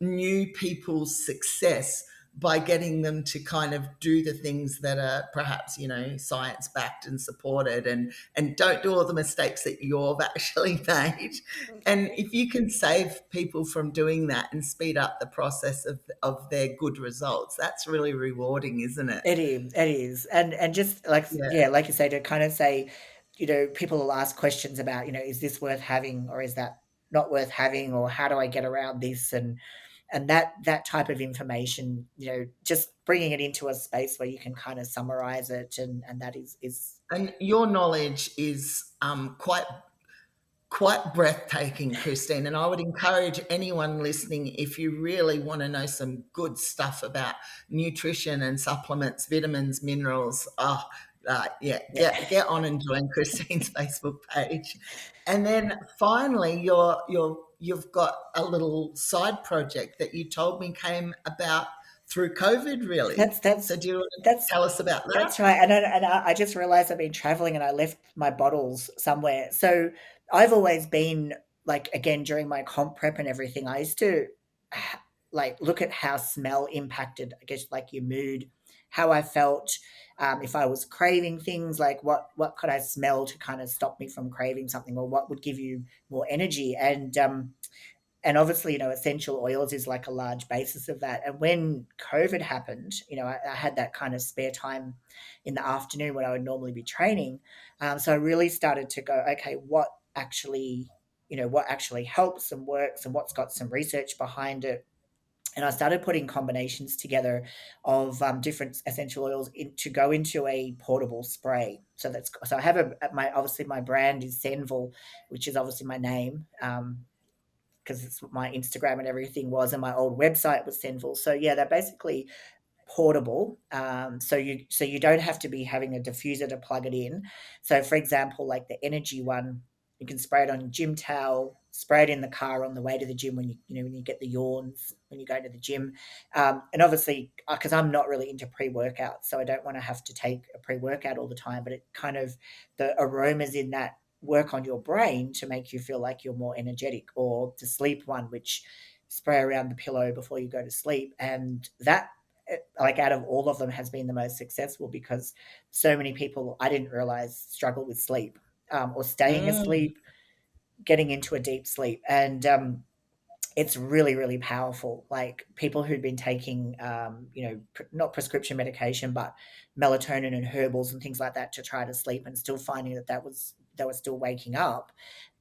new people's success by getting them to kind of do the things that are perhaps science backed and supported, and don't do all the mistakes that you've actually made. And if you can save people from doing that and speed up the process of their good results, that's really rewarding, isn't it? it is, and just like Yeah. yeah, like you say, to kind of say, people will ask questions about, is this worth having or is that not worth having, or how do I get around this, and that type of information, just bringing it into a space where you can kind of summarize it, and that is And your knowledge is quite breathtaking, Christine. And I would encourage anyone listening, if you really want to know some good stuff about nutrition and supplements, vitamins, minerals, yeah, yeah. get on and join Christine's Facebook page. And then finally, you've got a little side project that you told me came about through COVID, really. That's that's So do you want to that's tell us about that? That's right, and I just realized I've been traveling and I left my bottles somewhere. So I've always been like, again, during my comp prep and everything, I used to look at how smell impacted, I guess, like your mood, how I felt, if I was craving things, like what could I smell to kind of stop me from craving something, or what would give you more energy, and obviously, essential oils is like a large basis of that. And when COVID happened, I had that kind of spare time in the afternoon when I would normally be training. So I really started to go, okay, what actually helps and works and what's got some research behind it. And I started putting combinations together of different essential oils to go into a portable spray. So I have obviously my brand is Envall, which is obviously my name. Because it's what my Instagram and everything was, and my old website was Envall. So yeah, they're basically portable. So you don't have to be having a diffuser to plug it in. So for example, like the energy one, you can spray it on your gym towel, spray it in the car on the way to the gym when when you get the yawns when you go to the gym, and obviously because I'm not really into pre-workout, so I don't want to have to take a pre-workout all the time. But it kind of the aromas in that work on your brain to make you feel like you're more energetic, or the sleep one, which spray around the pillow before you go to sleep, and that like out of all of them has been the most successful because so many people I didn't realize struggle with sleep, or staying Mm, asleep, getting into a deep sleep, and it's really really powerful. Like people who'd been taking not prescription medication but melatonin and herbals and things like that to try to sleep, and still finding that they were still waking up.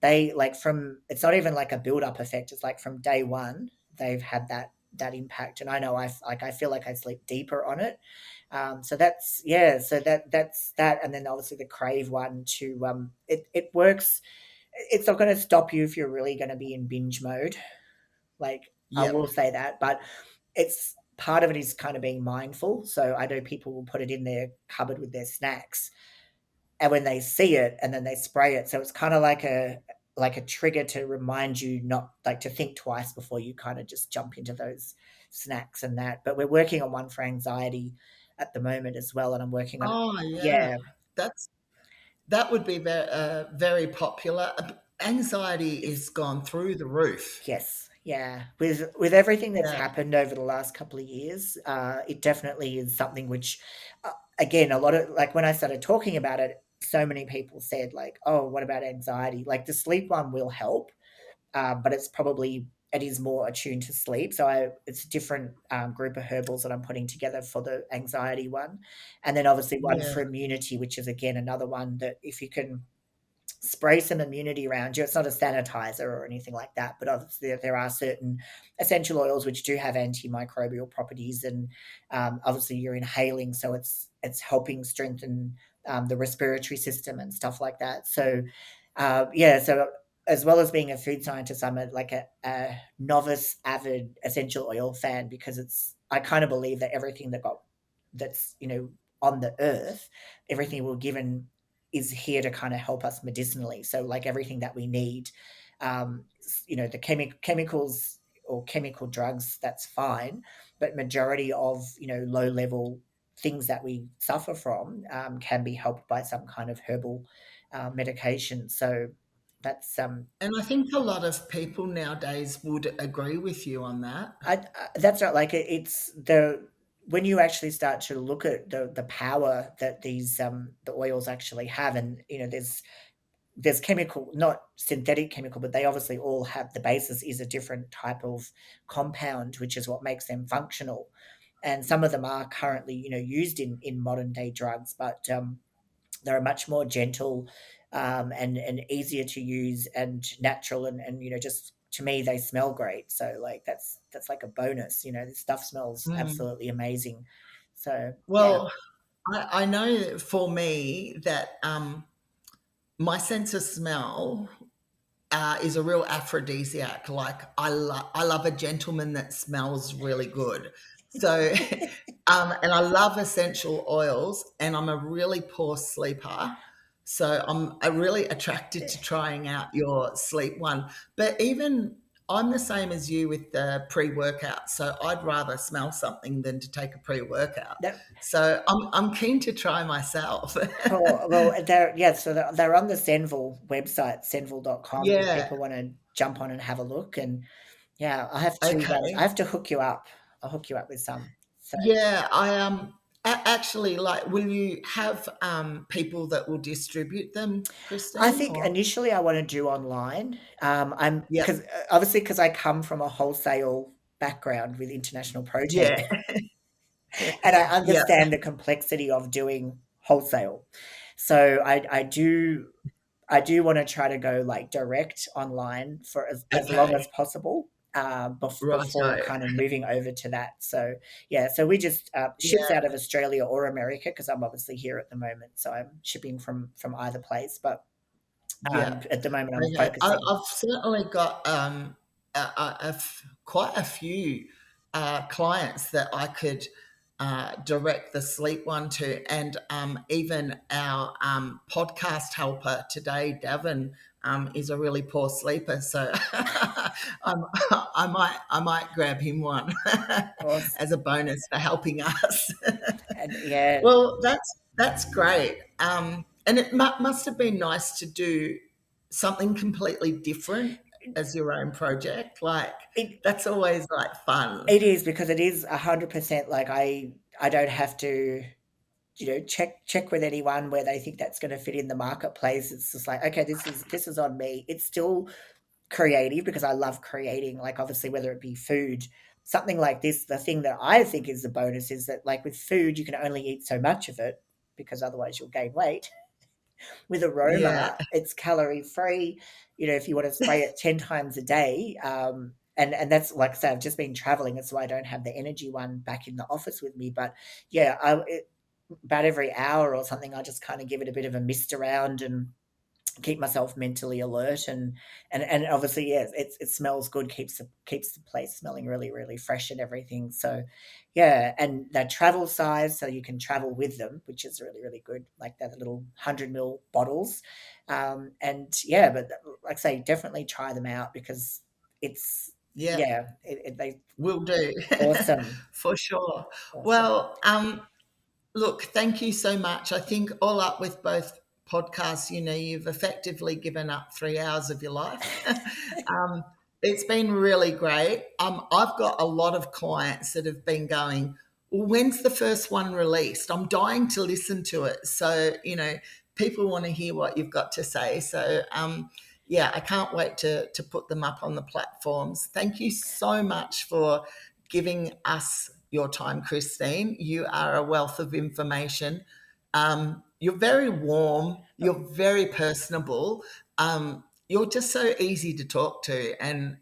They like from It's not even like a build up effect, it's like from day one they've had that impact. And I know I feel like I sleep deeper on it. So that's yeah so that's that. And then obviously the crave one to it works. It's not going to stop you if you're really going to be in binge mode, like, I yep. will say that, but it's part of it is kind of being mindful. So I know people will put it in their cupboard with their snacks, and when they see it and then they spray it. So it's kind of like like a trigger to remind you not like to think twice before you kind of just jump into those snacks and that. But we're working on one for anxiety at the moment as well, and I'm working on Oh, yeah. yeah. That's that would be very popular. Anxiety is gone through the roof. Yes, yeah. With everything that's Yeah, happened over the last couple of years, it definitely is something which, again, a lot of like when I started talking about it, so many people said like, "Oh, what about anxiety?" Like the sleep one will help, but it is more attuned to sleep. So it's a different group of herbals that I'm putting together for the anxiety one, and then obviously one yeah. for immunity, which is again another one that if you can spray some immunity around you. It's not a sanitizer or anything like that, but obviously there are certain essential oils which do have antimicrobial properties, and obviously you're inhaling, so it's helping strengthen the respiratory system and stuff like that. So yeah, so as well as being a food scientist, I'm a novice avid essential oil fan because I kind of believe that everything that's on the earth, everything we're given is here to kind of help us medicinally. So like everything that we need, the chemicals or chemical drugs, that's fine, but majority of low level things that we suffer from can be helped by some kind of herbal medication. So that's And I think a lot of people nowadays would agree with you on that. that's not like it's the when you actually start to look at the power that these the oils actually have, and there's chemical, not synthetic chemical, but they obviously all have the basis is a different type of compound, which is what makes them functional. And some of them are currently, used in modern day drugs, but they're much more gentle and easier to use and natural, and just to me they smell great. So like that's like a bonus. This stuff smells Mm. absolutely amazing. So yeah, Well, I know that for me that my sense of smell is a real aphrodisiac. Like I love a gentleman that smells really good. So, and I love essential oils, and I'm a really poor sleeper. So I'm really attracted to trying out your sleep one. But even I'm the same as you with the pre-workout. So I'd rather smell something than to take a pre-workout. that So I'm keen to try myself. cool. Well, they're on the Envall website, envall.com, if Yeah. people want to jump on and have a look. And yeah, I Okay. have to hook you up. I'll hook you up with some. So Yeah, actually, like, will you have people that will distribute them, I Christine? think Or initially I want to do online. I'm yeah, because obviously because I come from a wholesale background with international protein, yeah, and I yeah. understand the complexity of doing wholesale. So I do want to try to go like direct online for as long Okay, as possible before righto. kind of moving over to that. So yeah, so we just ships Yeah, out of Australia or America because I'm obviously here at the moment, so I'm shipping from either place. But yeah. at the moment, I'm Okay, focusing. I've certainly got quite a few clients that I could direct the sleep one to, and even our podcast helper today, Davin, is a really poor sleeper, so I might grab him one Course. as a bonus for helping us. And yeah, Well, that's great. And it must have been nice to do something completely different as your own project. Like it that's always like fun. it is because it is 100% like I don't have to check with anyone where they think that's going to fit in the marketplace. It's just like, okay, this is on me. It's still creative because I love creating, like obviously whether it be food, something like this. The thing that I think is the bonus is that like with food you can only eat so much of it because otherwise you'll gain weight. With Yeah, aroma, it's calorie free. If you want to spray it 10 times a day, and that's like I say, I've just been traveling, that's why I don't have the energy one back in the office with me. But yeah, about every hour or something, I just kind of give it a bit of a mist around, and keep myself mentally alert, and obviously, yeah, it smells good, keeps the place smelling really, really fresh and everything. So yeah, and they're travel size, so you can travel with them, which is really, really good, like the little 100 ml bottles. And yeah, but like I say, definitely try them out because it's, Yeah, yeah, they will do. awesome, For sure. awesome. Well, look, thank you so much. I think all up with both podcasts, you've effectively given up 3 hours of your life. It's been really great. I've got a lot of clients that have been going, well, when's the first one released? I'm dying to listen to it. So, people want to hear what you've got to say. So, yeah, I can't wait to put them up on the platforms. Thank you so much for giving us your time, Christine. You are a wealth of information. You're very warm. You're very personable. You're just so easy to talk to, and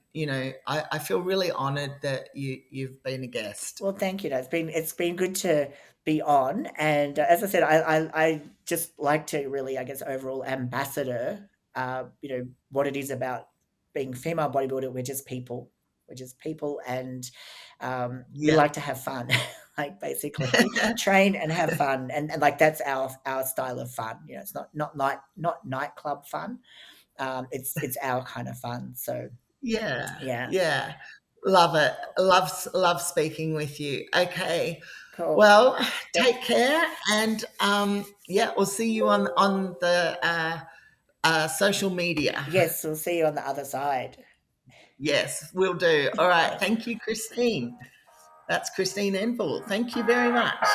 I feel really honoured that you've been a guest. Well, thank you. No, it's been good to be on, and as I said, I just like to really, I guess, overall ambassador. What it is about being female bodybuilder. We're just people. We're just people, and we Yeah, like to have fun. Like basically, train and have fun, and like that's our style of fun. It's not nightclub fun. It's our kind of fun. So yeah, yeah, yeah. Love it. Love speaking with you. Okay. cool. Well, Yep. take care, and yeah, we'll see you on the social media. Yes, we'll see you on the other side. Yes, we'll do. All right. Thank you, Christine. That's Christine Envall. Thank you very much.